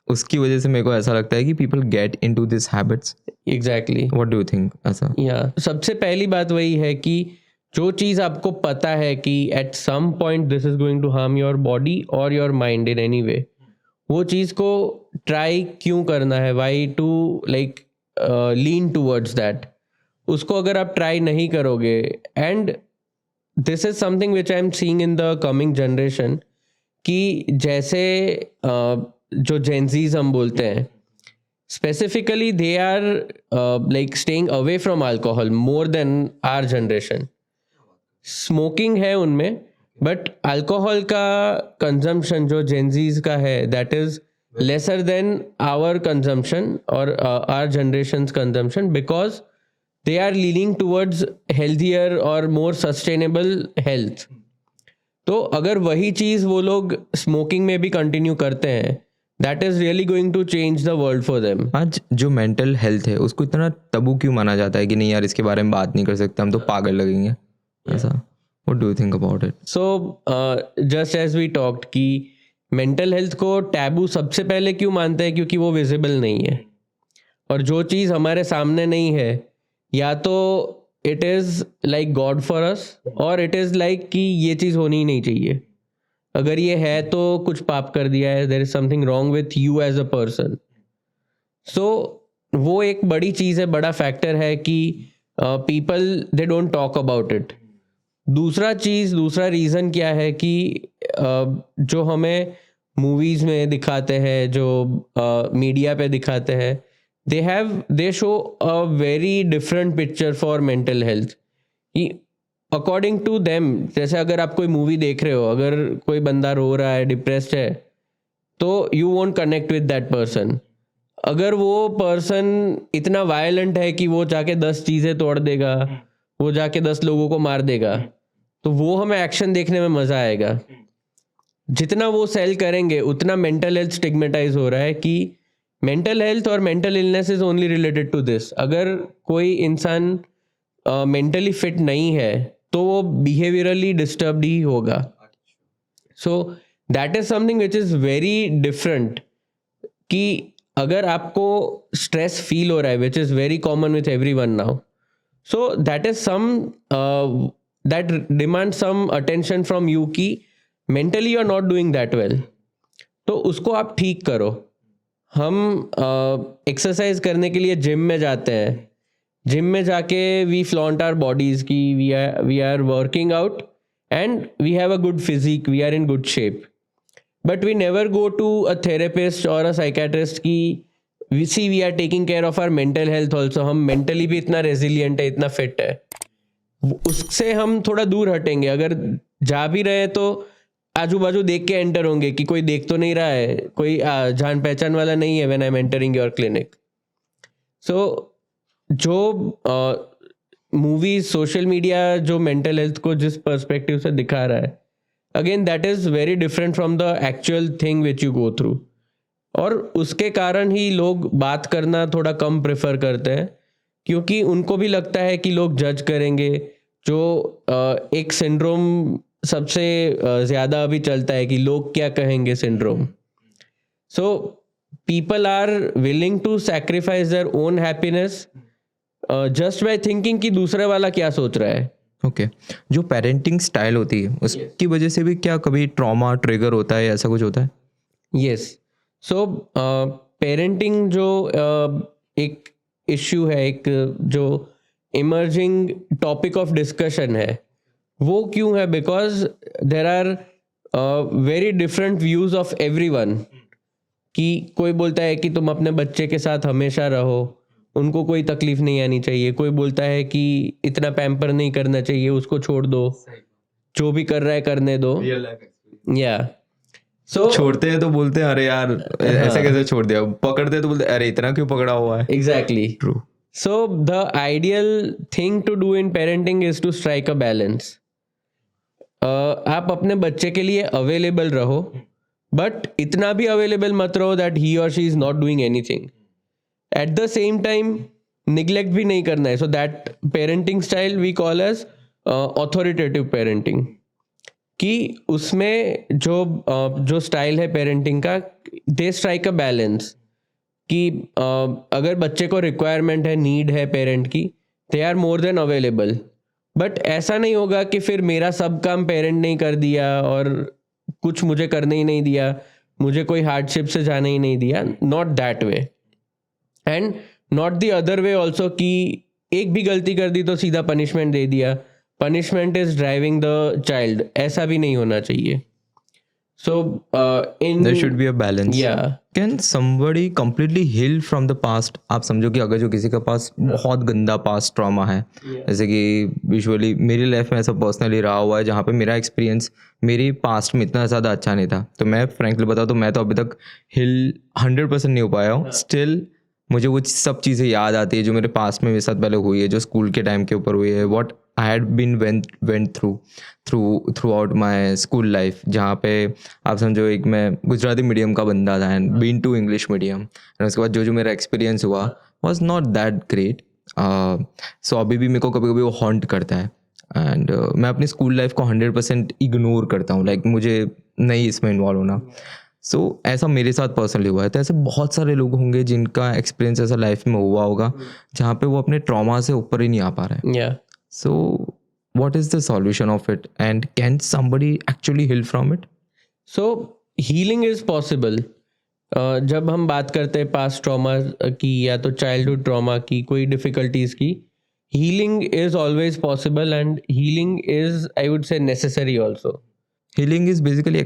उसकी वजह से मेरे को ऐसा लगता है कि people get into this habits. Exactly. What do you think ऐसा? या सबसे पहली बात वही है कि जो चीज़ आपको पता है कि at some point this is going to harm your body और your mind in any way, वो चीज़ को ट्राई क्यों करना है, why to like lean towards that. उसको अगर आप ट्राई नहीं करोगे, and this is something which I am seeing in the coming generation, कि जैसे जो जेंजीज हम बोलते हैं, specifically they are like staying away from alcohol more than our generation. Smoking है उनमें, बट अल्कोहल का कंजम्पशन जो जेंजीज का है that is lesser than our consumption और our generation's consumption, because they are leaning towards healthier और more sustainable health. तो अगर वही चीज़ वो लोग स्मोकिंग में भी कंटिन्यू करते हैं, that is really going to change the world for them. आज जो मेंटल हेल्थ है उसको इतना तबू क्यों माना जाता है कि नहीं यार इसके बारे में बात नहीं कर सकते, हम तो पागल लगेंगे ऐसा? What do you think about it? So just as we talked कि मेंटल हेल्थ को टैबू सबसे पहले क्यों मानते हैं, क्योंकि वो विजिबल नहीं है। और जो चीज़ हमारे सामने नहीं है, या तो it is like God for us, और इट इज़ लाइक कि ये चीज़ होनी ही नहीं चाहिए। अगर ये है तो कुछ पाप कर दिया है, there is something wrong with you as a person. So वो एक बड़ी चीज़ है, बड़ा फैक्टर है कि people they don't talk about it. दूसरा रीज़न क्या है कि जो हमें मूवीज़ में दिखाते हैं, जो मीडिया पे दिखाते हैं, they show a very different picture for mental health. According to them, जैसे अगर आप कोई मूवी देख रहे हो, अगर कोई बंदा रो रहा है, डिप्रेस्ड है, तो you won't connect with that person. अगर वो पर्सन इतना वायलेंट है कि वो जाके 10 चीज़ें तोड़ देगा, वो जाके 10 लोगों को मार देगा, तो वो हमें एक्शन देखने में मज़ा आएगा। जितना वो सेल करेंगे उतना मेंटल हेल्थ स्टिग्मेटाइज हो रहा है कि मेंटल हेल्थ और mental illness is only related to this. अगर कोई इंसान मेंटली फिट नहीं है तो वो बिहेवियरली डिस्टर्ब्ड ही होगा। So that is something which is very different, कि अगर आपको स्ट्रेस फील हो रहा है, which is very common with everyone now, so that is some that demand some attention from you कि mentally you are not doing that well, तो उसको आप ठीक करो। हम एक्सरसाइज करने के लिए जिम में जाते हैं, जिम में जाके वी फ्लॉन्ट आवर बॉडीज की we are working out and we have a good physique, we are in good shape, but we never go to a therapist और अ साइकेट्रिस्ट की we are taking care of our mental health also. हम mentally भी इतना resilient है, इतना fit है, उससे हम थोड़ा दूर हटेंगे। अगर जा भी रहे तो आजू बाजू देख के एंटर होंगे कि कोई देख तो नहीं रहा है, कोई जान पहचान वाला नहीं है when I am entering your clinic. So जो मूवीज, सोशल मीडिया जो मेंटल हेल्थ को जिस पर्सपेक्टिव से दिखा रहा है, again that is very different from the actual thing which you go through. और उसके कारण ही लोग बात करना थोड़ा कम प्रेफर करते हैं, क्योंकि उनको भी लगता है कि लोग जज करेंगे। जो एक सिंड्रोम सबसे ज़्यादा अभी चलता है कि लोग क्या कहेंगे syndrome. So people are willing to sacrifice their own happiness just by thinking कि दूसरे वाला क्या सोच रहा है। ओके जो पेरेंटिंग स्टाइल होती है उसकी वजह से भी क्या कभी ट्रॉमा ट्रिगर होता है, ऐसा कुछ होता है? यस। सो पेरेंटिंग जो एक इश्यू है, एक जो इमर्जिंग टॉपिक ऑफ डिस्कशन है, वो क्यों है? Because there are very different views of everyone. कि कोई बोलता है कि तुम अपने बच्चे के साथ हमेशा रहो, उनको कोई तकलीफ नहीं आनी चाहिए। कोई बोलता है कि इतना पैम्पर नहीं करना चाहिए, उसको छोड़ दो, जो भी कर रहा है करने दो। या सो छोड़ते हैं तो बोलते हैं अरे यार ऐसे कैसे छोड़ दिया, पकड़ते हैं तो बोलते हैं अरे इतना क्यों पकड़ा हुआ है। Exactly. True. So the ideal thing to do in parenting is to strike a balance. आप अपने बच्चे के लिए अवेलेबल रहो, बट इतना भी अवेलेबल मत रहो दैट ही और she is not doing anything. At the same time neglect भी नहीं करना है. So that parenting style we call as authoritative parenting. कि उसमें जो स्टाइल है पेरेंटिंग का, दे स्ट्राइक अ बैलेंस. कि अगर बच्चे को रिक्वायरमेंट है, नीड है पेरेंट की, they are more than available. But ऐसा नहीं होगा कि फिर मेरा सब काम पेरेंट ने कर दिया और कुछ मुझे करने ही नहीं दिया, मुझे कोई हार्डशिप से जाने ही नहीं दिया. Not that way, and not the other way also कि एक भी गलती कर दी तो सीधा पनिशमेंट दे दिया. Punishment is driving the child. ऐसा भी नहीं होना चाहिए. So there should be a balance. Yeah. Can somebody completely heal from the past? आप समझो कि अगर जो किसी के पास बहुत गंदा पास्ट ट्रॉमा है, जैसे कि विजुअली मेरी लाइफ में ऐसा पर्सनली रहा हुआ है जहाँ पे मेरा एक्सपीरियंस मेरी पास्ट में इतना ज़्यादा अच्छा नहीं था. तो मैं फ्रैंकली बताऊँ तो मैं तो अभी तक हिल 100% नहीं हो पाया हूँ. स्टिल मुझे वो सब चीज़ें याद आती है जो मेरे पास में मेरे साथ पहले हुई है, जो स्कूल के टाइम के ऊपर हुई है, what I had been went through out my school life. जहाँ पे आप समझो एक मैं गुजराती मीडियम का बंदा था and been to English medium, and उसके बाद जो मेरा एक्सपीरियंस हुआ was not that great. So अभी भी मेरे को कभी कभी वो हॉन्ट करता है. एंड मैं अपनी स्कूल लाइफ को 100% इग्नोर करता हूँ. लाइक मुझे नहीं इसमें इन्वॉल्व होना. सो ऐसा मेरे साथ पर्सनली हुआ है. तो ऐसे बहुत सारे लोग होंगे जिनका एक्सपीरियंस ऐसा लाइफ में हुआ होगा जहाँ पे वो अपने ट्रॉमा से ऊपर ही नहीं आ पा रहे. Yeah. So what is the solution of it, and can somebody actually heal from it? So healing is possible. जब हम बात करते हैं पास्ट ट्रॉमा की या तो चाइल्डहुड ट्रॉमा की, कोई डिफिकल्टीज की, healing is always possible and healing is, I would say, necessary also. Healing is basically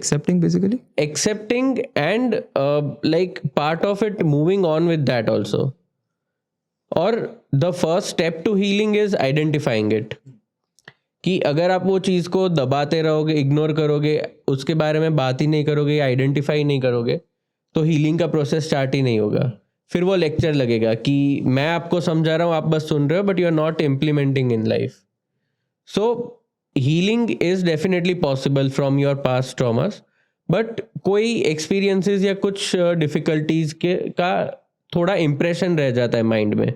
Accepting and like part of it moving on with that also. Or the first step to healing is identifying it. कि अगर आप वो चीज़ को दबाते रहोगे, ignore करोगे, उसके बारे में बात ही नहीं करोगे, आइडेंटिफाई नहीं करोगे, तो हीलिंग का प्रोसेस स्टार्ट ही नहीं होगा. फिर वो लेक्चर लगेगा कि मैं आपको समझा रहा हूँ, आप बस सुन रहे हो, but you are not implementing in life. So healing is definitely possible from your past traumas. But कोई एक्सपीरियंसेस या कुछ डिफिकल्टीज का थोड़ा इम्प्रेशन रह जाता है माइंड में.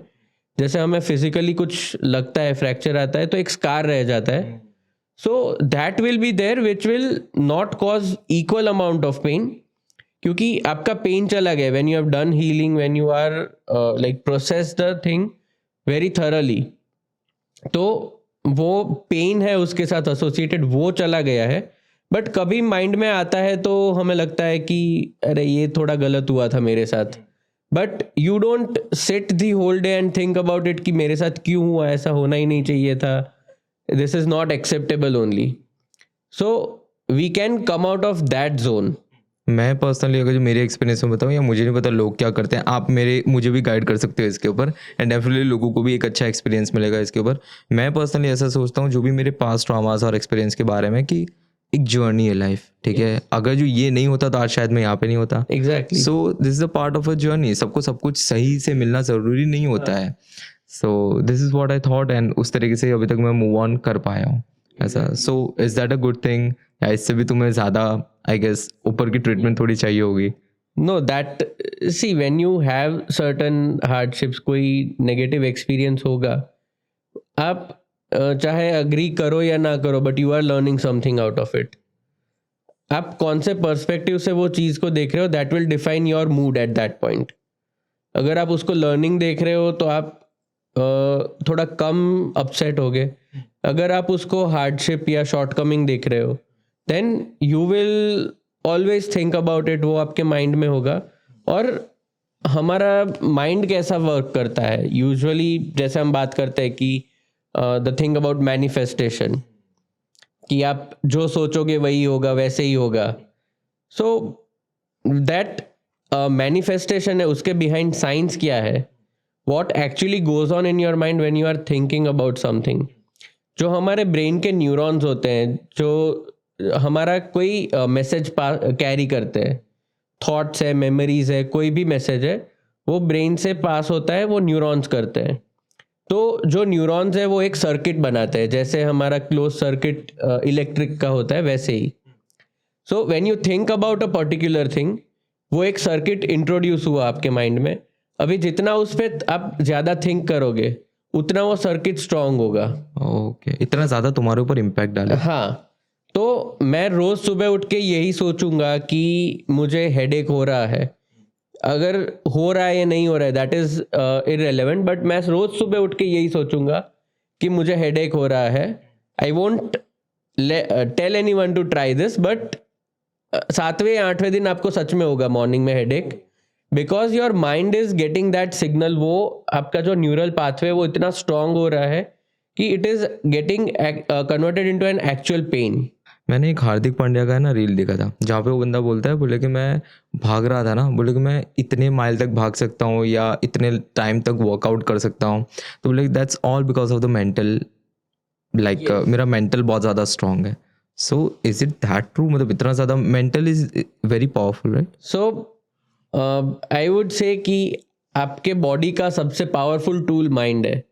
जैसे हमें फिजिकली कुछ लगता है, फ्रैक्चर आता है, तो एक स्कार रह जाता है. So that will be there which will not cause equal amount of pain, क्योंकि आपका पेन चला गया. When you have done healing, when you are like process the thing very thoroughly, तो वो पेन है उसके साथ एसोसिएटेड, वो चला गया है. बट कभी माइंड में आता है तो हमें लगता है कि अरे ये थोड़ा गलत हुआ था मेरे साथ. But you don't sit the whole day and think about it कि मेरे साथ क्यों हुआ, ऐसा होना ही नहीं चाहिए था, this is not acceptable only. So we can come out of that zone. मैं पर्सनली अगर जो मेरे एक्सपीरियंस में बताऊँ, या मुझे नहीं पता लोग क्या करते हैं, आप मुझे भी गाइड कर सकते हो इसके ऊपर, एंड डेफिनेटली लोगों को भी एक अच्छा एक्सपीरियंस मिलेगा इसके ऊपर. मैं पर्सनली ऐसा सोचता हूँ जो भी मेरे पास्ट ट्रॉमास और एक्सपीरियंस के बारे में, कि एक जर्नी है लाइफ, ठीक है. अगर जो ये नहीं होता तो आज शायद मैं यहाँ पे नहीं होता. Exactly. So this is the part of a journey. सबको सब कुछ सही से मिलना ज़रूरी नहीं होता है. So this is what I thought, and उस तरीके से अभी तक मैं मूव ऑन कर पाया हूँ ऐसा. So is that a good thing, या इससे भी तुम्हें ज़्यादा आई गेस ऊपर की ट्रीटमेंट थोड़ी चाहिए होगी? No that see when you have certain hardships, कोई नेगेटिव एक्सपीरियंस होगा, आप चाहे अग्री करो या ना करो, but you are learning something out of it. आप कौन से पर्सपेक्टिव से वो चीज़ को देख रहे हो, that will define your mood at that point. अगर आप उसको लर्निंग देख रहे हो तो आप थोड़ा कम अपसेट होगे. अगर आप उसको हार्डशिप या शॉर्टकमिंग देख रहे हो, then you will always think about it. वो आपके माइंड में होगा. और हमारा माइंड कैसा वर्क करता है, यूजुअली जैसे हम बात करते हैं कि द थिंग अबाउट मैनिफेस्टेशन, कि आप जो सोचोगे वही होगा, वैसे ही होगा. सो दैट मैनिफेस्टेशन है, उसके बिहाइंड साइंस क्या है, what actually goes on in your mind when you are thinking about something. जो हमारे ब्रेन के न्यूरॉन्स होते हैं, जो हमारा कोई मैसेज कैरी करते हैं, थॉट्स है, मेमोरीज है, कोई भी मैसेज है, वो ब्रेन से पास होता है, वो न्यूरॉन्स करते हैं. तो जो न्यूरॉन्स है वो एक सर्किट बनाते हैं, जैसे हमारा क्लोज सर्किट इलेक्ट्रिक का होता है वैसे ही. So when you think about a particular thing, वो एक सर्किट इंट्रोड्यूस हुआ आपके माइंड में. अभी जितना उस पर आप ज़्यादा थिंक करोगे उतना वो सर्किट स्ट्रांग होगा. ओके, इतना ज़्यादा तुम्हारे ऊपर इम्पैक्ट डाले. हाँ, तो मैं रोज़ सुबह उठ के यही सोचूंगा कि मुझे हेडेक हो रहा है. अगर हो रहा है या नहीं हो रहा है दैट इज़ इररेलेवेंट, बट मैं रोज़ सुबह उठ के यही सोचूंगा कि मुझे हेडेक हो रहा है. I won't tell anyone to try this, but 7वें या 8वें दिन आपको सच में होगा मॉर्निंग में headache, because your mind is getting that signal. वो आपका जो न्यूरल पाथवे वो इतना स्ट्रांग हो रहा है कि it is getting converted into an actual pain. मैंने एक हार्दिक पांड्या का ना रील देखा था, जहाँ पे वो बंदा बोलता है, बोले कि मैं भाग रहा था ना, बोले कि मैं इतने माइल तक भाग सकता हूँ या इतने टाइम तक वर्कआउट कर सकता हूँ. तो बोले that's all because of the mental, like मेरा मेंटल बहुत ज़्यादा स्ट्रांग है. So is it that true? मतलब इतना ज़्यादा mental is very powerful, right? So I would say कि आपके बॉडी का सबसे पावरफुल टूल माइंड है.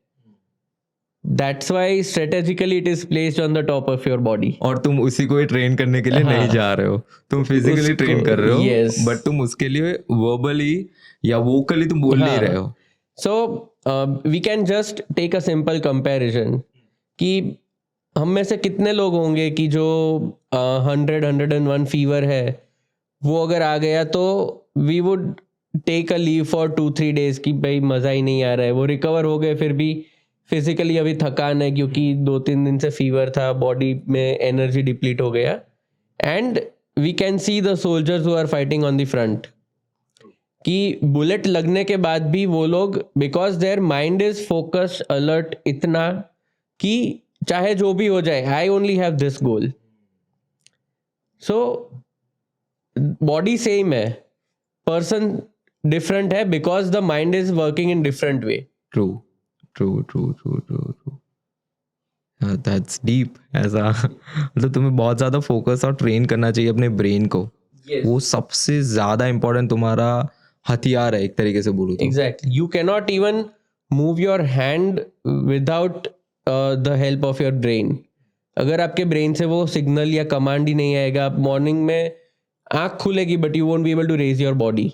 That's Y strategically it is placed on the top of your body. और तुम उसी को ही ट्रेन करने के लिए नहीं जा रहे हो, तुम फिजिकली ट्रेन कर रहे हो, yes. बट तुम उसके लिए वर्बली या वोकली तुम बोल नहीं रहे हो. So we can just take a simple comparison कि हम में से कितने लोग होंगे कि जो 101 फीवर है वो अगर आ गया तो we would take a leave for 2-3 days कि भाई मज़ा ही नहीं आ रहा है. वो रिकवर हो गए, फिर भी फिजिकली अभी थकान है क्योंकि 2-3 दिन से फीवर था, बॉडी में एनर्जी डिप्लीट हो गया. And we can see the soldiers who are fighting on the front कि बुलेट लगने के बाद भी वो लोग, because their mind is focus alert इतना कि चाहे जो भी हो जाए, I only have this goal. So body same है, पर्सन डिफरेंट है, because the mind is working in different way. True true true true true true. That's deep. ऐसा मतलब तुम्हें बहुत ज़्यादा फोकस और ट्रेन करना चाहिए अपने ब्रेन को. वो सबसे ज़्यादा इम्पोर्टेंट तुम्हारा हथियार है एक तरीके से बोलो तो. Exactly. You cannot even move your hand without the help of your brain. अगर आपके ब्रेन से वो सिग्नल या कमांड ही नहीं आएगा, आप मॉर्निंग में आँख खुलेगी but you won't be able to raise your body.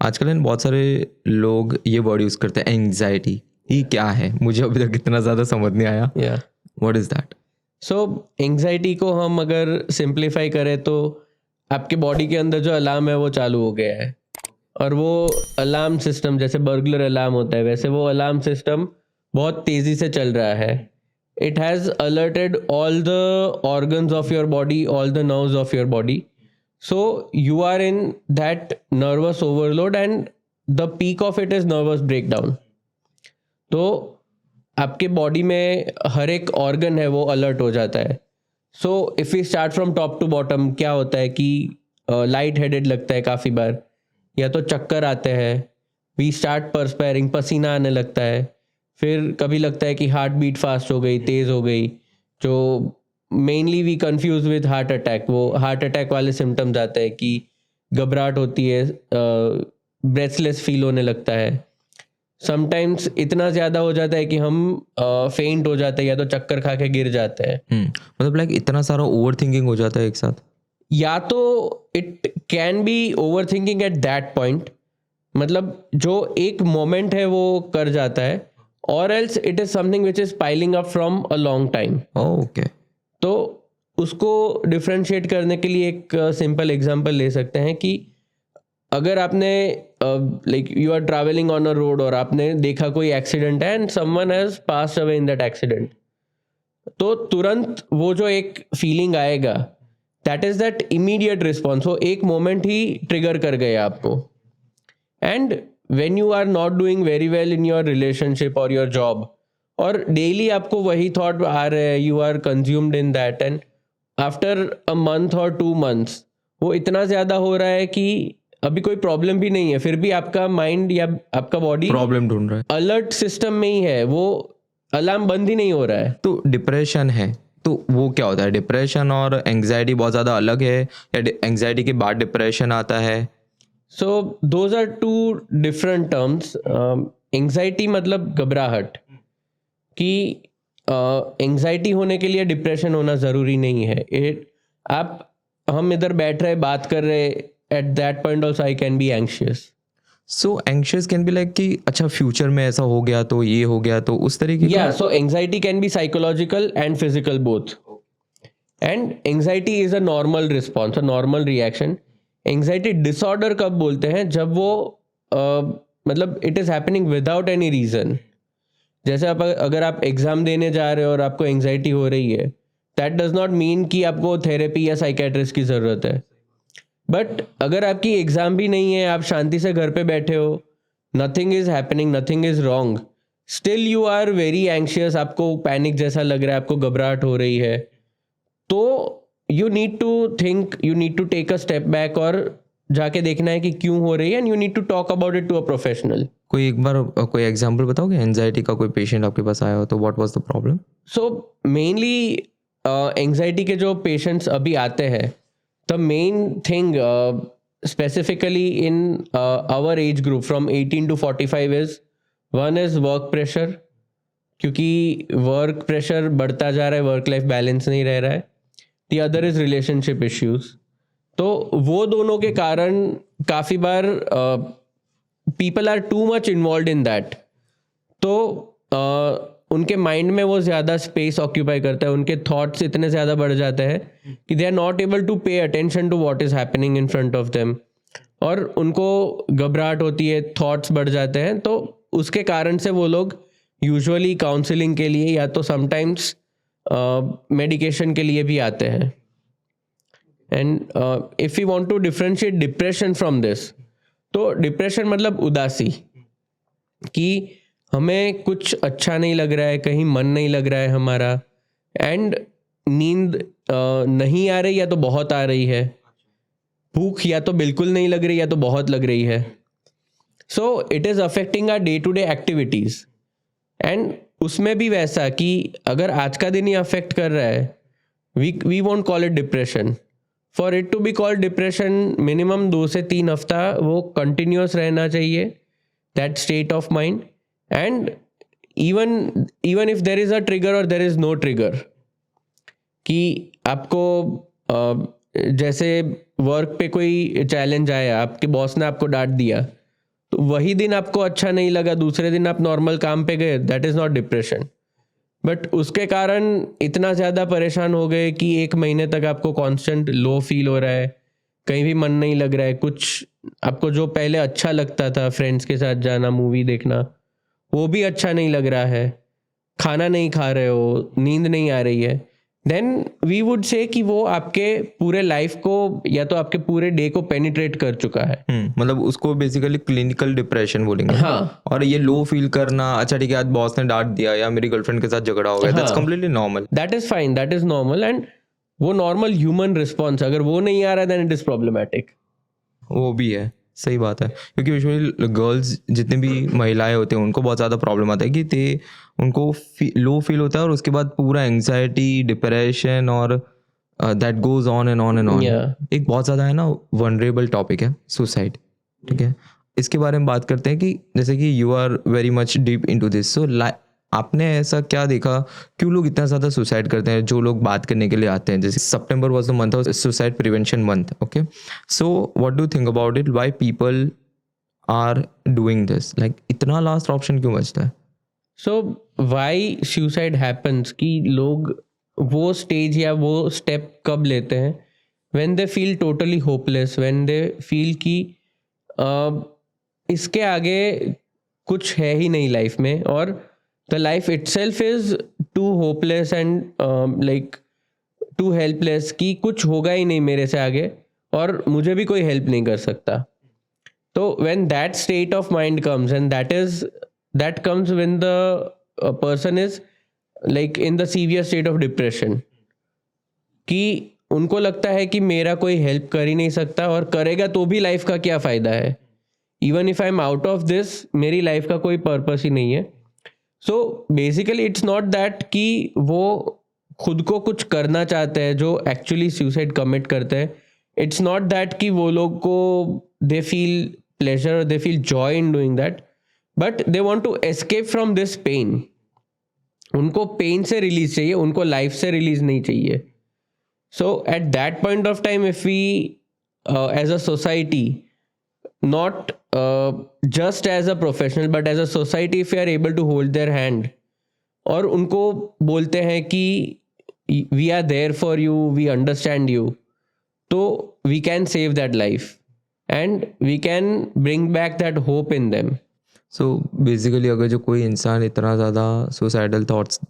आजकल इन बहुत सारे लोग ये वर्ड यूज़ करते हैं, एंग्जाइटी. ये क्या है? मुझे अभी तक इतना ज़्यादा समझ नहीं आया. या what is that? So anxiety को हम अगर सिंप्लीफाई करें तो आपके बॉडी के अंदर जो अलार्म है वो चालू हो गया है, और वो अलार्म सिस्टम जैसे बर्गलर अलार्म होता है वैसे वो अलार्म सिस्टम बहुत तेज़ी से चल रहा है. It has alerted all the organs of your body, all the nerves of your body. So you are in that nervous overload and the peak of it is nervous breakdown. तो आपके body में हर एक organ है वो alert हो जाता है. So if we start from top to bottom, क्या होता है कि लाइट हेडेड लगता है काफ़ी बार, या तो चक्कर आते हैं, वी स्टार्ट परस्पायरिंग, पसीना आने लगता है, फिर कभी लगता है कि हार्ट बीट फास्ट हो गई, तेज़ हो गई, जो mainly we confuse with heart attack. वो हार्ट अटैक वाले सिम्टम्स आते हैं कि घबराहट होती है, ब्रेथलेस फील होने लगता है. समटाइम्स इतना ज़्यादा हो जाता है कि हम फेंट हो जाते हैं या तो चक्कर खा के गिर जाते हैं. मतलब लाइक इतना सारा ओवर थिंकिंग हो जाता है एक साथ. या तो it can be over thinking at that point, मतलब जो एक मोमेंट है वो कर जाता है, और else it is something which is piling up from a long time. Okay. तो उसको डिफ्रेंशिएट करने के लिए एक सिंपल एग्जांपल ले सकते हैं कि अगर आपने like you are travelling on a road और आपने देखा कोई एक्सीडेंट है and someone has passed away in that accident, तो तुरंत वो जो एक फीलिंग आएगा, that is that immediate response. वो एक मोमेंट ही ट्रिगर कर गया आपको. And when you are not doing very well in your relationship और योर जॉब, और डेली आपको वही थॉट आ रहे हैं, you are consumed in that, and after a month और 2 months वो इतना ज़्यादा हो रहा है कि अभी कोई प्रॉब्लम भी नहीं है, फिर भी आपका माइंड या आपका बॉडी प्रॉब्लम ढूंढ रहा है, अलर्ट सिस्टम में ही है, वो अलार्म बंद ही नहीं हो रहा है. तो डिप्रेशन है. तो वो क्या होता है? डिप्रेशन और एंग्जाइटी बहुत ज़्यादा अलग है, या एंग्जाइटी के बाद डिप्रेशन आता है? So those are 2 different terms. Anxiety मतलब घबराहट, कि एंजाइटी होने के लिए डिप्रेशन होना ज़रूरी नहीं है. हम इधर बैठ रहे बात कर रहे, eight that point also I can be anxious. So anxious can be like कि अच्छा फ्यूचर में ऐसा हो गया तो ये हो गया तो उस तरीके का. Yeah, so anxiety can be psychological and physical both. And anxiety is a normal response, a normal reaction. Anxiety disorder कब बोलते हैं? जब वो मतलब it is happening without any reason. जैसे अगर आप एग्जाम देने जा रहे हो और आपको एंग्जाइटी हो रही है, दैट डज नॉट मीन कि आपको थेरेपी या साइकेट्रिस्ट की ज़रूरत है. बट अगर आपकी एग्जाम भी नहीं है, आप शांति से घर पे बैठे हो, nothing is happening, nothing is wrong, still you are very anxious, आपको पैनिक जैसा लग रहा है, आपको घबराहट हो रही है, तो you need to think, you need to take a step back और जाके देखना है कि क्यों हो रही है, and you need to talk about it to a professional. कोई एक बार कोई एग्जांपल बताओगे एंजाइटी का, कोई पेशेंट आपके पास आया हो तो what was the problem? So mainly anxiety के जो पेशेंट्स अभी आते हैं, the main thing specifically in our age group from 18 to 45 is, one is work pressure, क्योंकि वर्क प्रेशर बढ़ता जा रहा है, वर्क लाइफ बैलेंस नहीं रह रहा है. The other is relationship issues. तो वो दोनों के कारण काफ़ी बार people are too much involve in that. तो उनके माइंड में वो ज़्यादा स्पेस ऑक्यूपाई करता है, उनके थॉट्स इतने ज़्यादा बढ़ जाते हैं कि they are not able to pay attention to what is happening in front of them, और उनको घबराहट होती है, थॉट्स बढ़ जाते हैं. तो उसके कारण से वो लोग यूजुअली काउंसलिंग के लिए या तो समटाइम्स मेडिकेशन के लिए भी आते हैं. And if you want to differentiate depression from this, तो डिप्रेशन मतलब उदासी, कि हमें कुछ अच्छा नहीं लग रहा है, कहीं मन नहीं लग रहा है हमारा, एंड नींद नहीं आ रही या तो बहुत आ रही है, भूख या तो बिल्कुल नहीं लग रही या तो बहुत लग रही है. So it is affecting our day to day activities. एंड उसमें भी वैसा कि अगर आज का दिन ही अफेक्ट कर रहा है, we won't call it depression. For it to be called depression, minimum 2 से 3 हफ्ता वो कंटिन्यूस रहना चाहिए, that state of mind. And even if there is a trigger और देर इज़ नो ट्रिगर, कि आपको जैसे वर्क पे कोई चैलेंज आया, आपके बॉस ने आपको डांट दिया, तो वही दिन आपको अच्छा नहीं लगा, दूसरे दिन आप नॉर्मल काम पे गए, that is not depression. But उसके कारण इतना ज़्यादा परेशान हो गए कि 1 महीने तक आपको कांस्टेंट लो फील हो रहा है, कहीं भी मन नहीं लग रहा है, कुछ आपको जो पहले अच्छा लगता था, फ्रेंड्स के साथ जाना, मूवी देखना, वो भी अच्छा नहीं लग रहा है, खाना नहीं खा रहे हो, नींद नहीं आ रही है, देन वी वुड से कि वो आपके पूरे लाइफ को या तो आपके पूरे डे को पेनिट्रेट कर चुका है. मतलब उसको बेसिकली क्लिनिकल डिप्रेशन बोलेंगे. हाँ. और ये लो फील करना, अच्छा ठीक है आज बॉस ने डांट दिया या मेरी गर्लफ्रेंड के साथ झगड़ा हो गया, that's completely normal. That is fine, that is normal, and वो नॉर्मल ह्यूमन रिस्पॉन्स. अगर वो नहीं आ रहा है देन इट इज़ प्रॉब्लमेटिक. वो भी है, सही बात है. क्योंकि यूजुअली गर्ल्स जितने भी महिलाएं होते हैं उनको बहुत ज़्यादा प्रॉब्लम आता है कि उनको लो फील होता है और उसके बाद पूरा एंग्जाइटी, डिप्रेशन और that goes on and on and on. एक बहुत ज़्यादा है ना वनरेबल टॉपिक है सुसाइड. ठीक है, इसके बारे में बात करते हैं कि जैसे कि you are very much deep into this. So आपने ऐसा क्या देखा, क्यों लोग इतना ज़्यादा सुसाइड करते हैं जो लोग बात करने के लिए आते हैं? जैसे September was the month of suicide prevention month. Okay, so what do think about it, why people are doing this, like इतना लास्ट ऑप्शन क्यों बचता है? सो वाई सुसाइड हैपन्स, कि लोग वो स्टेज या वो स्टेप कब लेते हैं, when they feel totally hopeless, when they feel कि इसके आगे कुछ है ही नहीं लाइफ में, और the life itself is too hopeless and like too helpless, कि कुछ होगा ही नहीं मेरे से आगे और मुझे भी कोई हेल्प नहीं कर सकता. तो when that state of mind comes, and that comes when the person is like in the severe state of depression, कि उनको लगता है कि मेरा कोई हेल्प कर ही नहीं सकता, और करेगा तो भी लाइफ का क्या फ़ायदा है, even if I am out of this, मेरी लाइफ का कोई पर्पस ही नहीं है. So basically it's not that कि वो खुद को कुछ करना चाहते हैं जो एक्चुअली सुसाइड कमिट करते हैं. इट्स नॉट दैट कि वो लोग को दे फील प्लेजर और they feel joy in doing that, but they want to escape from this pain. उनको पेन से रिलीज चाहिए, उनको लाइफ से रिलीज नहीं चाहिए. So at that point of time, if we as a society, not just as a professional but as a society, if we are able to hold their hand और उनको बोलते हैं कि we are there for you, we understand you, तो we can save that life and we can bring back that hope in them. So basically अगर जो कोई इंसान इतना ज़्यादा सुसाइडल थॉट्स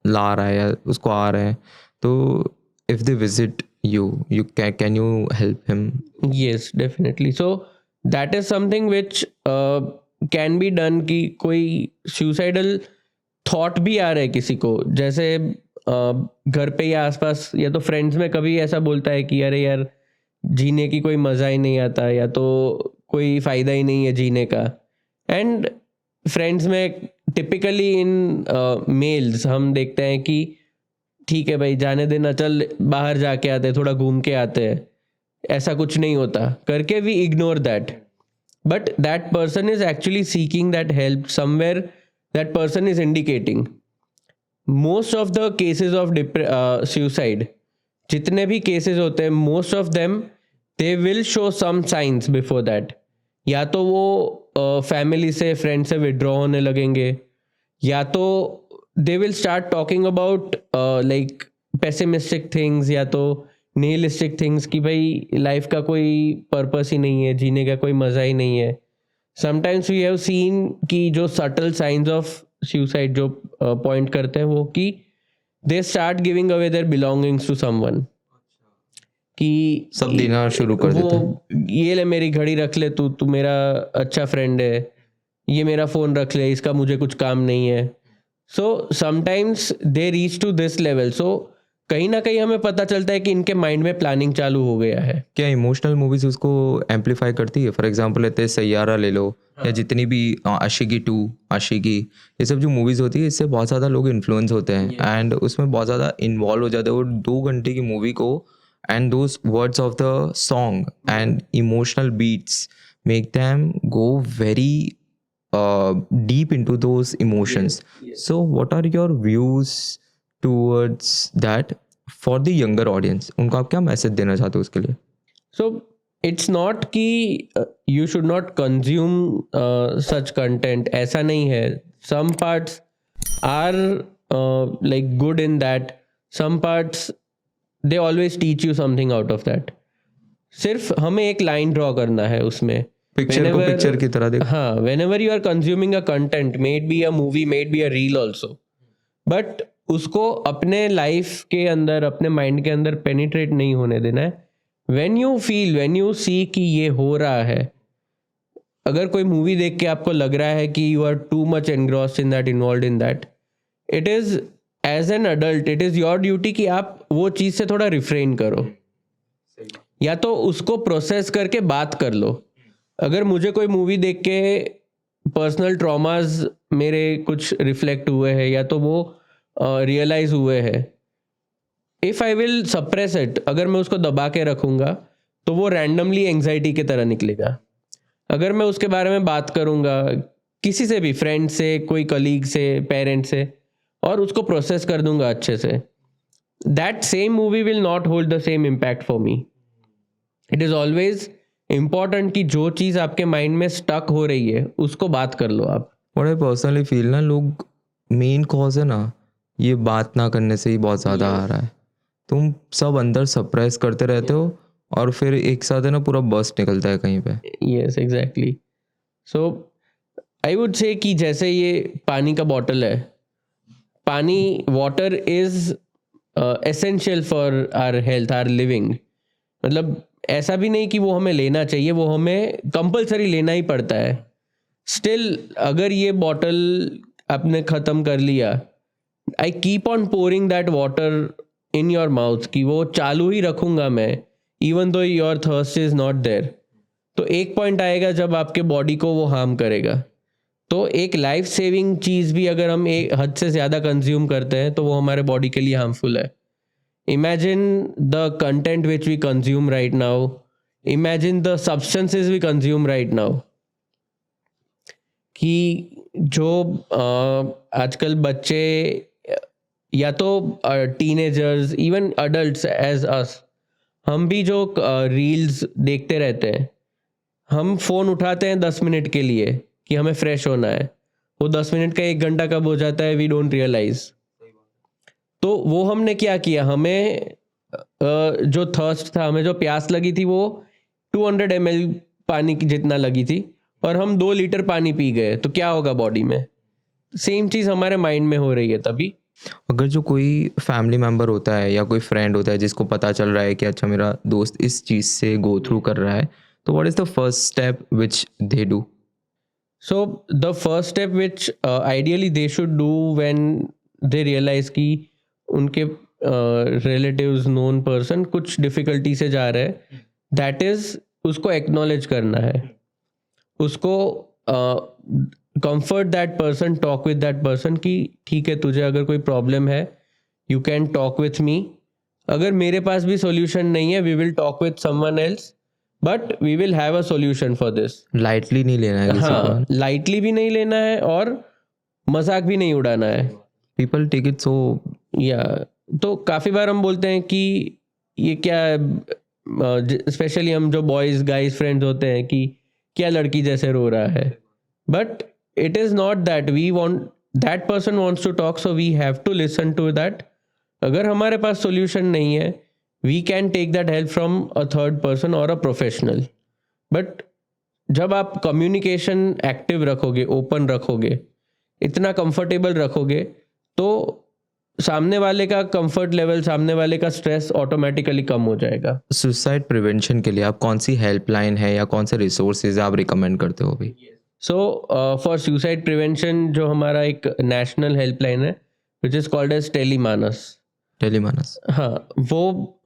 ला रहा है या उसको आ रहे हैं, तो if they visit you can you help him? Yes, definitely. So that is something which can be done कि कोई suicidal thought भी आ रहा है किसी को, जैसे घर पे या आसपास या तो फ्रेंड्स में कभी ऐसा बोलता है कि अरे यार जीने की कोई मज़ा ही नहीं आता, या तो कोई फ़ायदा ही नहीं है जीने का. एंड फ्रेंड्स में टिपिकली इन मेल्स हम देखते हैं कि ठीक है भाई जाने देना, चल बाहर जाके आते हैं, थोड़ा घूम के आते हैं, ऐसा कुछ नहीं होता करके we ignore that. But that person is actually seeking that help somewhere. That person is indicating most of the cases of suicide, जितने भी केसेस होते हैं, most of them they will show some signs before that. या तो वो family से, friend से विड्रॉ होने लगेंगे, या तो they will start talking about like pessimistic things या तो निहिलिस्टिक थिंग्स कि भाई लाइफ का कोई पर्पस ही नहीं है, जीने का कोई मज़ा ही नहीं है. समटाइम्स वी हैव सीन कि जो सटल साइंस ऑफ सुसाइड जो पॉइंट करते हैं वो कि they start giving away their belongings to someone, कि सब देना शुरू कर देते हैं. वो ये ले मेरी घड़ी रख ले, तू मेरा अच्छा फ्रेंड है, ये मेरा फ़ोन रख ले, इसका मुझे कुछ काम नहीं है. So sometimes they reach to this level. So कहीं ना कहीं हमें पता चलता है कि इनके माइंड में प्लानिंग चालू हो गया है. क्या इमोशनल मूवीज उसको एम्पलीफाई करती है? फॉर एग्जांपल लेते हैं सैयारा ले लो, या जितनी भी आशिकी 2, आशिकी, ये सब जो मूवीज़ होती है इससे बहुत ज़्यादा लोग इन्फ्लुएंस होते हैं एंड उसमें बहुत ज़्यादा इन्वॉल्व हो जाते हैं. वो 2 घंटे की मूवी को and those words of the song and emotional beats make them go very deep into those emotions. So what are your views towards that for the younger audience? उनको आप क्या मैसेज देना चाहते हो उसके लिए? So it's not कि you should not consume such content. ऐसा नहीं है. Some parts are like good in that. Some parts they always teach you something out of that. सिर्फ हमें एक लाइन ड्रॉ करना है उसमें. पिक्चर को पिक्चर की तरह देखो. हाँ, whenever you are consuming a content, may it be a movie, may it be a reel also, but उसको अपने लाइफ के अंदर, अपने माइंड के अंदर पेनिट्रेट नहीं होने देना है. when you feel, when you see कि ये हो रहा है, अगर कोई मूवी देख के आपको लग रहा है कि you are too much engrossed in that, involved in that, it is as an adult, it is your duty कि आप वो चीज़ से थोड़ा रिफ्रेन करो, या तो उसको प्रोसेस करके बात कर लो. अगर मुझे कोई मूवी देख के पर्सनल ट्रॉमास मेरे कुछ रिफ्लेक्ट हुए हैं या तो वो रियलाइज हुए हैं, if I will suppress it, अगर मैं उसको दबा के रखूँगा तो वो रैंडमली एंग्जाइटी की तरह निकलेगा. अगर मैं उसके बारे में बात करूँगा किसी से भी, फ्रेंड से, कोई कलीग से, पेरेंट से, और उसको प्रोसेस कर दूंगा अच्छे से, that same movie will not hold the same impact for me. It is always important कि जो चीज़ आपके माइंड में स्टक हो रही है उसको बात कर लो आप. बड़े पर्सनली फील ना, लोग मेन कॉज है ना ये बात ना करने से ही बहुत ज़्यादा आ रहा है. तुम सब अंदर सप्रेस करते रहते हो और फिर एक साथ है ना पूरा बस्ट निकलता है कहीं पे. Yes exactly. So I would say कि जैसे ये पानी का बॉटल है, पानी, water is essential for our health, our living. मतलब ऐसा भी नहीं कि वो हमें लेना चाहिए, वो हमें कंपलसरी लेना ही पड़ता है. स्टिल अगर ये बॉटल आपने ख़त्म कर लिया, I keep on pouring that water in your mouth, कि वो चालू ही रखूँगा मैं even though your thirst is not there. तो एक पॉइंट आएगा जब आपके बॉडी को वो हार्म करेगा. तो एक लाइफ सेविंग चीज़ भी अगर हम एक हद से ज़्यादा कंज्यूम करते हैं तो वो हमारे बॉडी के लिए हार्मफुल है. Imagine the content which we consume right now. Imagine the substances we consume right now. कि जो आजकल बच्चे या तो teenagers, even adults as us, हम भी जो रील्स देखते रहते हैं, हम फ़ोन उठाते हैं 10 मिनट के लिए कि हमें फ्रेश होना है, वो 10 मिनट का 1 घंटा कब हो जाता है वी डोंट रियलाइज। तो वो हमने क्या किया, हमें जो थर्स्ट था, हमें जो प्यास लगी थी वो 200 ml पानी की जितना लगी थी, और हम 2 लीटर पानी पी गए, तो क्या होगा बॉडी में? सेम चीज़ हमारे माइंड में हो रही है तभी। अगर जो कोई फैमिली मेम्बर होता है या कोई फ्रेंड होता है जिसको पता चल रहा है कि अच्छा मेरा दोस्त इस चीज़ से गो थ्रू कर रहा है, तो what is the first step which they do? So the first step which ideally they should do when they realize कि उनके relatives, known person कुछ difficulty से जा रहे हैं, that is उसको acknowledge करना है, उसको comfort that person, talk with that person कि ठीक है, तुझे अगर कोई problem है you can talk with me, अगर मेरे पास भी solution नहीं है we will talk with someone else, but we will have a solution for this। Lightly नहीं लेना है किसी को। हाँ, लाइटली भी नहीं लेना है और मजाक भी नहीं उड़ाना है। People take it so. या तो काफ़ी बार हम बोलते हैं कि ये क्या, स्पेशली हम जो बॉयज़ गाइज फ्रेंड्स होते हैं कि क्या लड़की जैसे रो रहा है, but it is not that, we want that person wants to talk, so we have to listen to that. अगर हमारे पास सोल्यूशन नहीं है we can take that help from a third person और अ प्रोफेशनल। बट जब आप communication active रखोगे, open रखोगे, इतना कंफर्टेबल रखोगे, तो सामने वाले का कंफर्ट लेवल, सामने वाले का स्ट्रेस ऑटोमेटिकली कम हो जाएगा। सुसाइड प्रिवेंशन के लिए आप कौन सी हेल्पलाइन है या कौन से रिसोर्सेज आप रिकमेंड करते हो अभी? सो फॉर सुसाइड प्रिवेंशन जो हमारा एक नेशनल हेल्पलाइन है which is called as TeleMANAS. TeleMANAS. हाँ, वो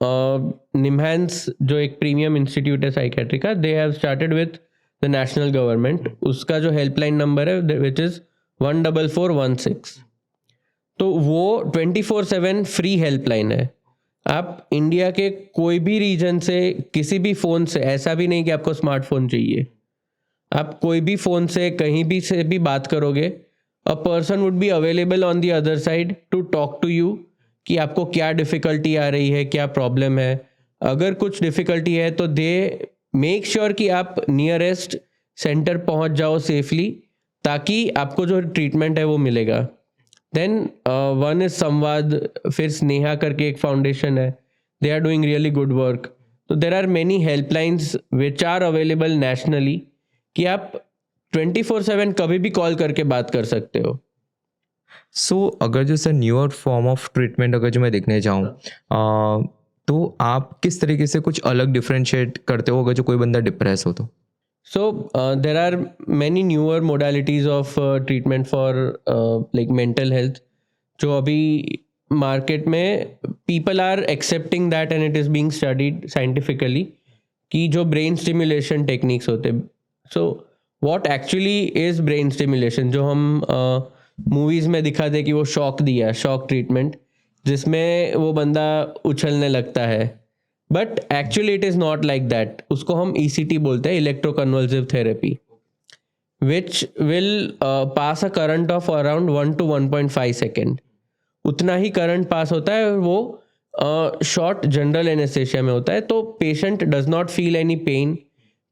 निम्हांस जो एक प्रीमियम इंस्टीट्यूट है साइकेट्री का, they have started with the national government. उसका जो हेल्पलाइन नंबर है विच इज़ 14416। तो वो 24/7 फ्री हेल्पलाइन है। आप इंडिया के कोई भी रीजन से, किसी भी फ़ोन से, ऐसा भी नहीं कि आपको स्मार्टफोन चाहिए, आप कोई भी फ़ोन से कहीं भी से भी बात करोगे, a person would be available on the other side to talk to you कि आपको क्या डिफ़िकल्टी आ रही है, क्या प्रॉब्लम है। अगर कुछ डिफ़िकल्टी है तो दे मेक श्योर कि आप नियरेस्ट सेंटर पहुंच जाओ सेफली, ताकि आपको जो ट्रीटमेंट है वो मिलेगा। देन वन इज़ संवाद, फिर स्नेहा करके एक फाउंडेशन है, they are doing really good work. तो there are many helplines which are available nationally कि आप 24/7 कभी भी कॉल करके बात कर सकते हो। सो अगर जैसे न्यूअर फॉर्म ऑफ ट्रीटमेंट अगर जो मैं देखने जाऊँ, तो आप किस तरीके से कुछ अलग डिफरेंशिएट करते हो अगर जो कोई बंदा डिप्रेस हो तो? So there are many newer modalities of treatment for like mental health जो अभी मार्केट में people are accepting that and it is being studied scientifically कि जो brain stimulation techniques होते हैं। So what actually is brain stimulation, जो हम movies में दिखाते हैं कि वो शॉक दिया, शॉक ट्रीटमेंट जिसमें वो बंदा उछलने लगता है, but actually it is not like that. उसको हम ECT बोलते हैं, electroconvulsive therapy, which will pass a current of around 1 to 1.5 second. उतना ही करंट पास होता है, वो शॉर्ट जनरल एनेस्थेशिया में होता है। तो patient does not feel any pain,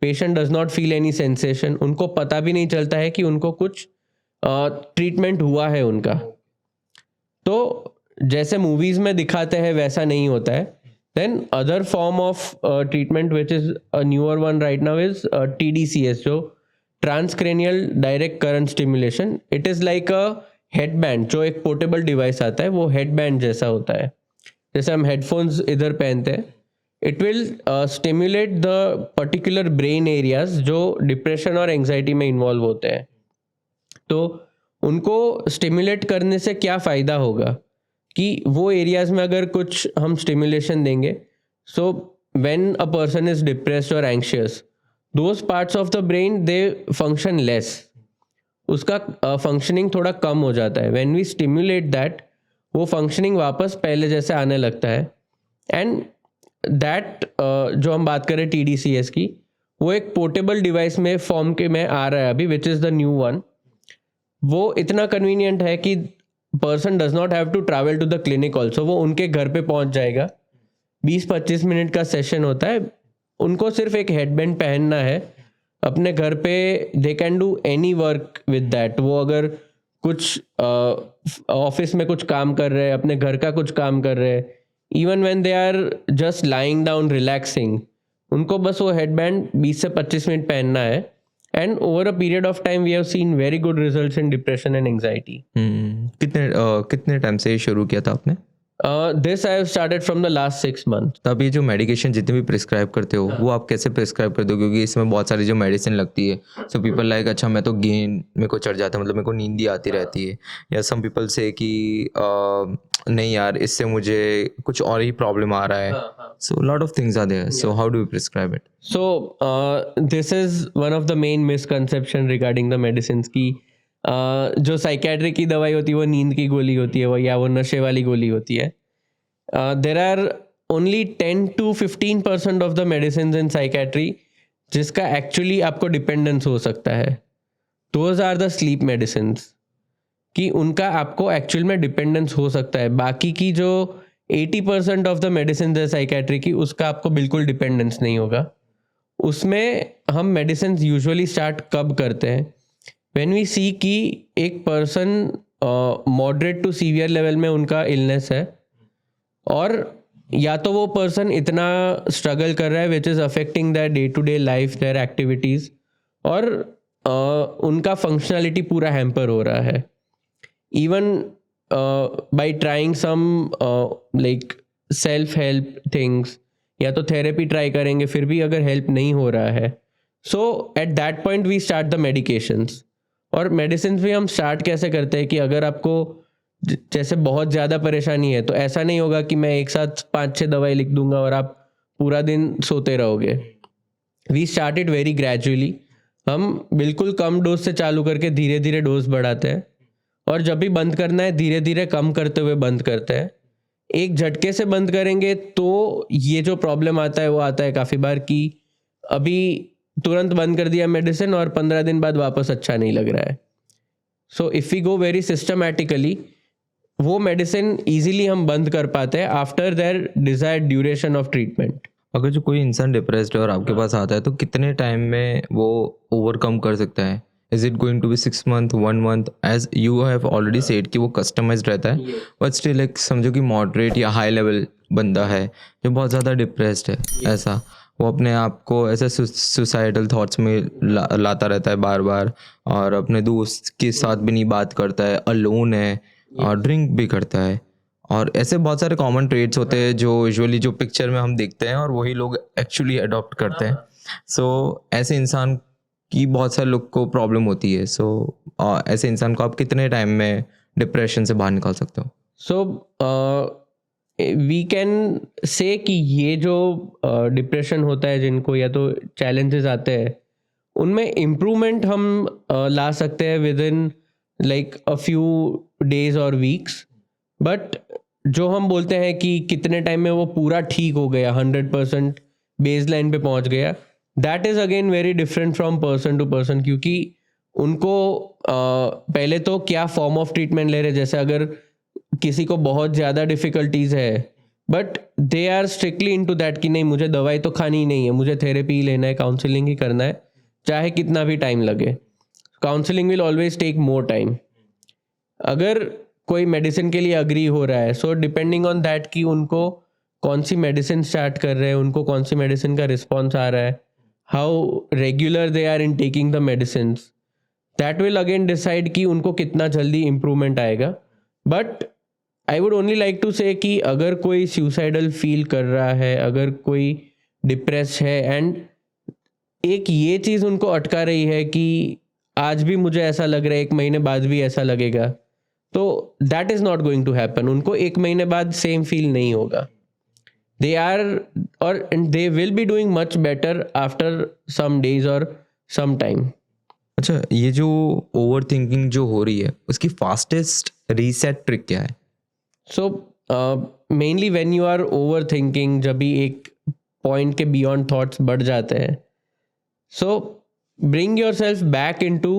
patient does not feel any sensation, उनको पता भी नहीं चलता है कि उनको कुछ ट्रीटमेंट हुआ है उनका। तो जैसे मूवीज़ में दिखाते हैं वैसा नहीं होता है। Then other form of treatment which is a newer one right now is TDCS, जो transcranial direct current stimulation। It is like a headband, जो एक portable device आता है, वो headband जैसा होता है। जैसे हम headphones इधर पहनते हैं, it will stimulate the particular brain areas जो depression और anxiety में involve होते हैं। तो उनको stimulate करने से क्या फ़ायदा होगा कि वो एरियाज़ में अगर कुछ हम स्टिमुलेशन देंगे, so when a person is depressed और anxious, those parts of the brain they function less, उसका फंक्शनिंग थोड़ा कम हो जाता है। व्हेन वी स्टिमुलेट दैट, वो फंक्शनिंग वापस पहले जैसे आने लगता है। एंड दैट जो हम बात करें TDCS की, वो एक पोर्टेबल डिवाइस में फॉर्म के में आ रहा है अभी, which is the new one. वो इतना कन्वीनियंट है कि person does not have to travel to the clinic also. वो उनके घर पे पहुंच जाएगा. 20-25 मिनट का सेशन होता है. उनको सिर्फ एक हेडबैंड पहनना है. अपने घर पे they can do any work with that. वो अगर कुछ ऑफिस में कुछ काम कर रहे हैं, अपने घर का कुछ काम कर रहे हैं, even when they are just lying down relaxing, उनको बस वो हेडबैंड 20 से 25 मिनट पहनना है. And over a period of time we have seen very good results in depression and anxiety. कितने टाइम से शुरू किया था आपने? This I have started from the last 6 months. तब ये जो मेडिकेशन जितने भी प्रिस्क्राइब करते हो वो आप कैसे प्रिस्क्राइब करते हो? क्योंकि इसमें बहुत सारी जो मेडिसिन लगती है, सो पीपल लाइक अच्छा मैं तो गेन मेरे को चढ़ जाता है, मतलब मेरे को नींद ही आती रहती है, या सम पीपल से कि नहीं यार इससे मुझे कुछ और ही प्रॉब्लम आ रहा है. So lot of things are there, so how do you prescribe it? So this is one of the main misconception regarding the medicines की जो साइकेट्रिक की दवाई होती है वो नींद की गोली होती है वो, या वो नशे वाली गोली होती है. There are only 10-15% of the medicine in psychiatry जिसका एक्चुअली आपको डिपेंडेंस हो सकता है. Those are the sleep medicine कि उनका आपको एक्चुअल में डिपेंडेंस हो सकता है. बाकी की जो 80% ऑफ द मेडिसिन है साइकेट्री की, उसका आपको बिल्कुल डिपेंडेंस नहीं होगा. उसमें हम मेडिसिन यूजुअली स्टार्ट कब करते हैं? व्हेन वी सी कि एक person moderate to severe level में उनका इलनेस है, और या तो वो पर्सन इतना स्ट्रगल कर रहा है which is affecting their day to day life, their activities, और उनका फंक्शनैलिटी पूरा हैम्पर हो रहा है. Even by trying some like self help things, या तो थेरेपी ट्राई करेंगे फिर भी अगर हेल्प नहीं हो रहा है, so at that point we start the medications. और मेडिसिन भी हम स्टार्ट कैसे करते हैं कि अगर आपको जैसे बहुत ज़्यादा परेशानी है तो ऐसा नहीं होगा कि मैं एक साथ 5-6 दवाई लिख दूंगा और आप पूरा दिन सोते रहोगे. We start it very gradually. हम बिल्कुल कम डोज से चालू करके धीरे धीरे डोज बढ़ाते हैं, और जब भी बंद करना है धीरे धीरे कम करते हुए बंद करते हैं. एक झटके से बंद करेंगे तो ये जो प्रॉब्लम आता है वो आता है काफ़ी बार कि अभी तुरंत बंद कर दिया मेडिसिन और 15 दिन बाद वापस अच्छा नहीं लग रहा है. So if we go very systematically, वो मेडिसिन इजीली हम बंद कर पाते हैं after their desired duration of treatment. अगर जो कोई इंसान डिप्रेस्ड है और आपके पास आता है तो कितने टाइम में वो ओवरकम कर सकता है? Is it going to be 6 months, 1 month? As you have already said कि वो कस्टमाइज्ड रहता है, बट स्टिल एक समझो कि मॉडरेट या हाई लेवल बंदा है जो बहुत ज़्यादा डिप्रेस्ड है, ऐसा वो अपने आप को ऐसे सुसाइडल थॉट्स में लाता रहता है बार बार, और अपने दोस्त के साथ भी नहीं बात करता है, अलोन है, और ड्रिंक भी करता है, और ऐसे बहुत सारे कॉमन ट्रेड्स होते हैं जो यूजुअली जो पिक्चर में हम देखते हैं और वही लोग एक्चुअली अडॉप्ट करते हैं. सो ऐसे इंसान की बहुत सारे लोग को प्रॉब्लम होती है. सो ऐसे इंसान को आप कितने टाइम में डिप्रेशन से बाहर निकाल सकते हो? सो वी कैन से कि ये जो डिप्रेशन होता है जिनको, या तो चैलेंजेस आते हैं, उनमें इम्प्रूवमेंट हम ला सकते हैं with in like a few days और वीक्स. बट जो हम बोलते हैं कि कितने टाइम में वो पूरा ठीक हो गया, 100% बेस लाइन पे पहुंच गया, that is again very different from person to person. क्योंकि उनको पहले तो क्या फॉर्म ऑफ ट्रीटमेंट ले रहे, जैसे अगर किसी को बहुत ज़्यादा डिफ़िकल्टीज है but they are strictly into that कि नहीं मुझे दवाई तो खानी ही नहीं है, मुझे थेरेपी ही लेना है, काउंसलिंग ही करना है, चाहे कितना भी टाइम लगे. Counselling will always take more time. अगर कोई मेडिसिन के लिए अग्री हो रहा है, सो डिपेंडिंग ऑन दैट कि उनको कौन सी मेडिसिन स्टार्ट कर रहे हैं, उनको कौन सी मेडिसिन का रिस्पॉन्स आ रहा है, how regular they are in taking the medicine, that will again decide कि उनको कितना जल्दी इम्प्रूवमेंट आएगा. But I would only like to say कि अगर कोई सुसाइडल फील कर रहा है, अगर कोई डिप्रेस है, एंड एक ये चीज़ उनको अटका रही है कि आज भी मुझे ऐसा लग रहा है, 1 महीने बाद भी ऐसा लगेगा, तो that is not going to happen. उनको 1 महीने बाद सेम फील नहीं होगा. दे आर और they will be doing much better after some days और सम टाइम. अच्छा, ये जो ओवर थिंकिंग जो हो रही है उसकी फास्टेस्ट रीसेट ट्रिक क्या है? So mainly when you are over thinking, जब भी एक पॉइंट के बियॉन्ड थॉट्स बढ़ जाते हैं, so bring yourself back into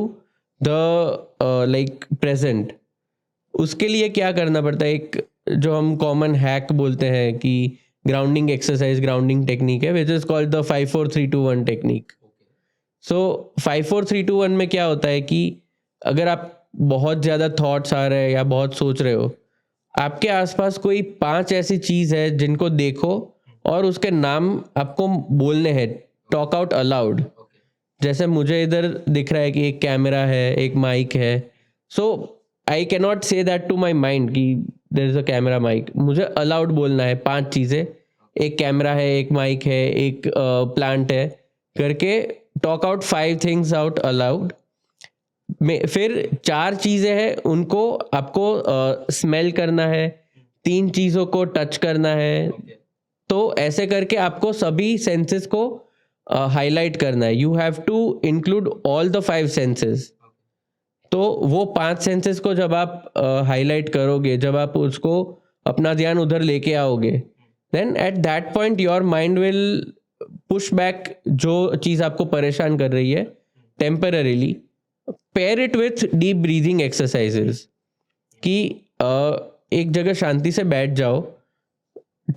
the like present. उसके लिए क्या करना पड़ता है, एक जो हम कॉमन हैक बोलते हैं कि ग्राउंडिंग एक्सरसाइज, ग्राउंडिंग टेक्निक है, which is called the 5-4-3-2-1 technique. So 5-4-3-2-1 में क्या होता है कि अगर आप बहुत ज़्यादा थॉट्स आ रहे हैं या बहुत सोच रहे हो, आपके आसपास कोई 5 ऐसी चीज़ है जिनको देखो और उसके नाम आपको बोलने हैं, टॉक आउट अलाउड. जैसे मुझे इधर दिख रहा है कि एक कैमरा है, एक माइक है. So I can not say that to my mind कि there is a camera, mic. मुझे अलाउड बोलना है 5 चीज़ें, एक कैमरा है, एक माइक है, एक प्लांट है, करके talk out 5 things out allowed. फिर 4 चीज़ें हैं, उनको आपको स्मेल करना है, 3 चीज़ों को टच करना है. तो ऐसे करके आपको सभी सेंसेस को हाईलाइट करना है. You have to include all the 5 senses. तो वो 5 सेंसेस को जब आप हाईलाइट करोगे, जब आप उसको अपना ध्यान उधर लेके आओगे, then at that point your mind will push back जो चीज़ आपको परेशान कर रही है temporarily. Pair it with deep breathing exercises कि एक जगह शांति से बैठ जाओ,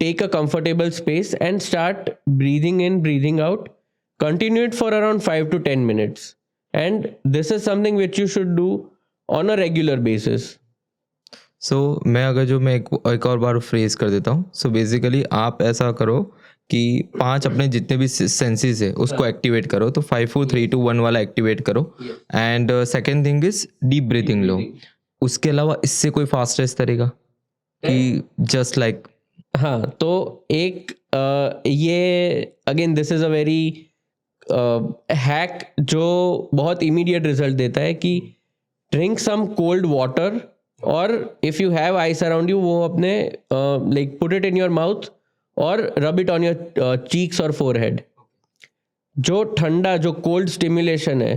take a comfortable space and start breathing in, breathing out. Continue it for around 5 to 10 minutes. And this is something which you should do on a regular basis. सो मैं एक और बार phrase कर देता हूँ. सो बेसिकली आप ऐसा करो कि 5 अपने जितने भी सेंसेस है उसको एक्टिवेट करो. तो 5-4-3-2-1 वाला एक्टिवेट करो. And second thing is deep breathing लो. उसके अलावा इससे कोई फास्टेस्ट तरीका कि जस्ट लाइक हाँ, तो एक ये again this is a very hack जो बहुत इमीडिएट रिजल्ट देता है कि ड्रिंक सम कोल्ड वाटर, और if you have ice around you, वो अपने like put it in your mouth और rub it on your cheeks और फोरहेड. जो ठंडा, जो कोल्ड स्टिमुलेशन है,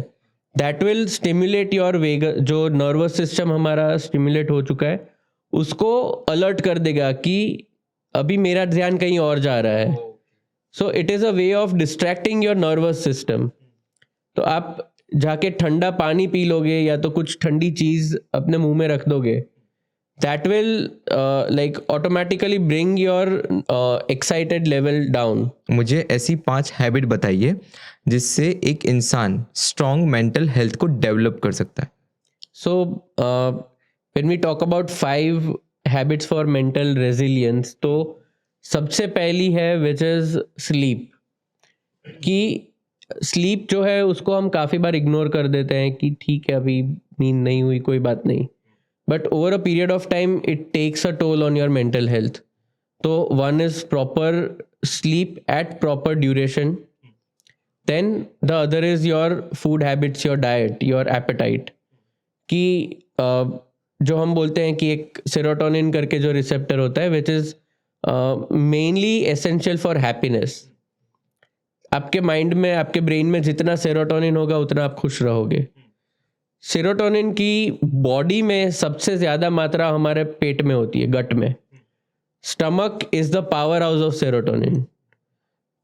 that will stimulate your vagus, जो नर्वस सिस्टम हमारा स्टिमुलेट हो चुका है उसको अलर्ट कर देगा कि अभी मेरा ध्यान कहीं और जा रहा है. So it is a way of distracting your nervous system. तो आप जाके ठंडा पानी पी लोगे या तो कुछ ठंडी चीज़ अपने मुंह में रख दोगे, that will like automatically bring your excited level down. मुझे ऐसी 5 हैबिट बताइए जिससे एक इंसान स्ट्रॉन्ग मेंटल हेल्थ को डेवलप कर सकता है. So, when we talk about 5 habits for mental resilience, तो सबसे पहली है which is sleep. कि स्लीप जो है उसको हम काफ़ी बार इग्नोर कर देते हैं कि ठीक है अभी नींद नहीं हुई, कोई बात नहीं. But over a period of time it takes a toll on your mental health. तो one is proper sleep at proper duration. Then the other is your food habits, your diet, your appetite. कि जो हम बोलते हैं कि एक serotonin करके जो रिसेप्टर होता है which is mainly essential for happiness. आपके माइंड में, आपके ब्रेन में जितना सेरोटोनिन होगा उतना आप खुश रहोगे. सेरोटोनिन की बॉडी में सबसे ज़्यादा मात्रा हमारे पेट में होती है, गट में. Stomach is the power house of serotonin.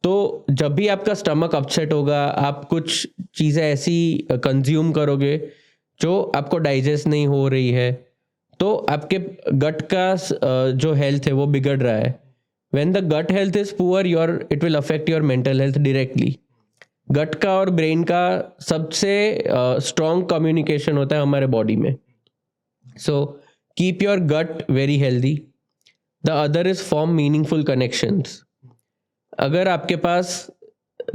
तो जब भी आपका स्टमक अपसेट होगा, आप कुछ चीज़ें ऐसी कंज्यूम करोगे जो आपको डाइजेस्ट नहीं हो रही है, तो आपके गट का जो हेल्थ है वो बिगड़ रहा है. When the gut health is poor, it will affect your mental health directly. गट का और ब्रेन का सबसे स्ट्रॉन्ग कम्युनिकेशन होता है हमारे बॉडी में. So keep your gut very healthy. The other is form meaningful connections. अगर आपके पास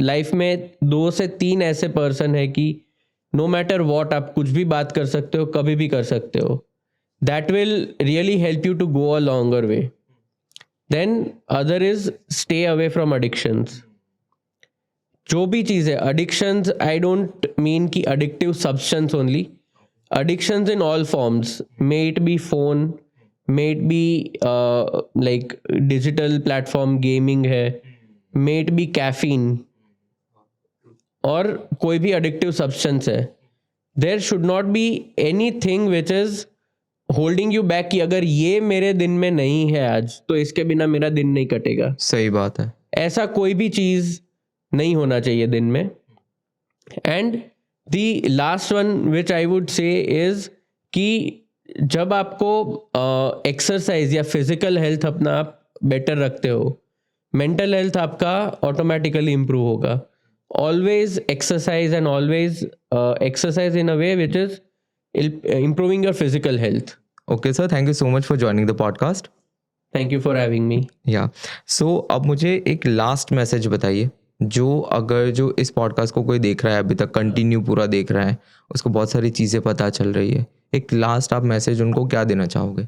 लाइफ में 2 से 3 ऐसे पर्सन है कि नो मैटर वॉट आप कुछ भी बात कर सकते हो, कभी भी कर सकते हो, that will really help you to go a longer way. Then other is stay away from addictions. जो भी चीज़ है addictions, I don't mean कि addictive substance only. Addictions in all forms, may it be phone, may it be like digital platform gaming है, may it be caffeine, और कोई भी addictive substance है. There should not be anything which is holding you back कि अगर ये मेरे दिन में नहीं है आज तो इसके बिना मेरा दिन नहीं कटेगा. सही बात है. ऐसा कोई भी चीज़ नहीं होना चाहिए दिन में. And the last one which I would से इज कि जब आपको एक्सरसाइज या फिजिकल हेल्थ अपना आप बेटर रखते हो, मेंटल हेल्थ आपका ऑटोमेटिकली इम्प्रूव होगा. Always exercise and always exercise in a way which is improving your physical health. Okay sir, thank you so much for joining the podcast. Thank you for having me. या सो अब मुझे एक last message बताइए, जो इस podcast को कोई देख रहा है, अभी तक कंटिन्यू पूरा देख रहा है, उसको बहुत सारी चीज़ें पता चल रही है, एक लास्ट आप मैसेज उनको क्या देना चाहोगे?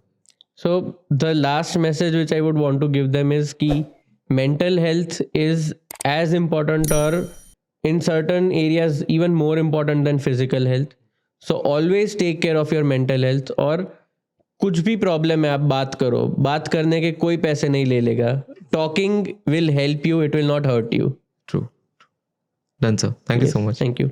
So the last message which I would want to give them is कि mental health is as important or in certain areas even more important than physical health. So always take care of your mental health. और कुछ भी problem है आप बात करो, बात करने के कोई पैसे नहीं ले लेगा. Talking will help you, it will not hurt you. True. Done sir, thank you so much. Thank you.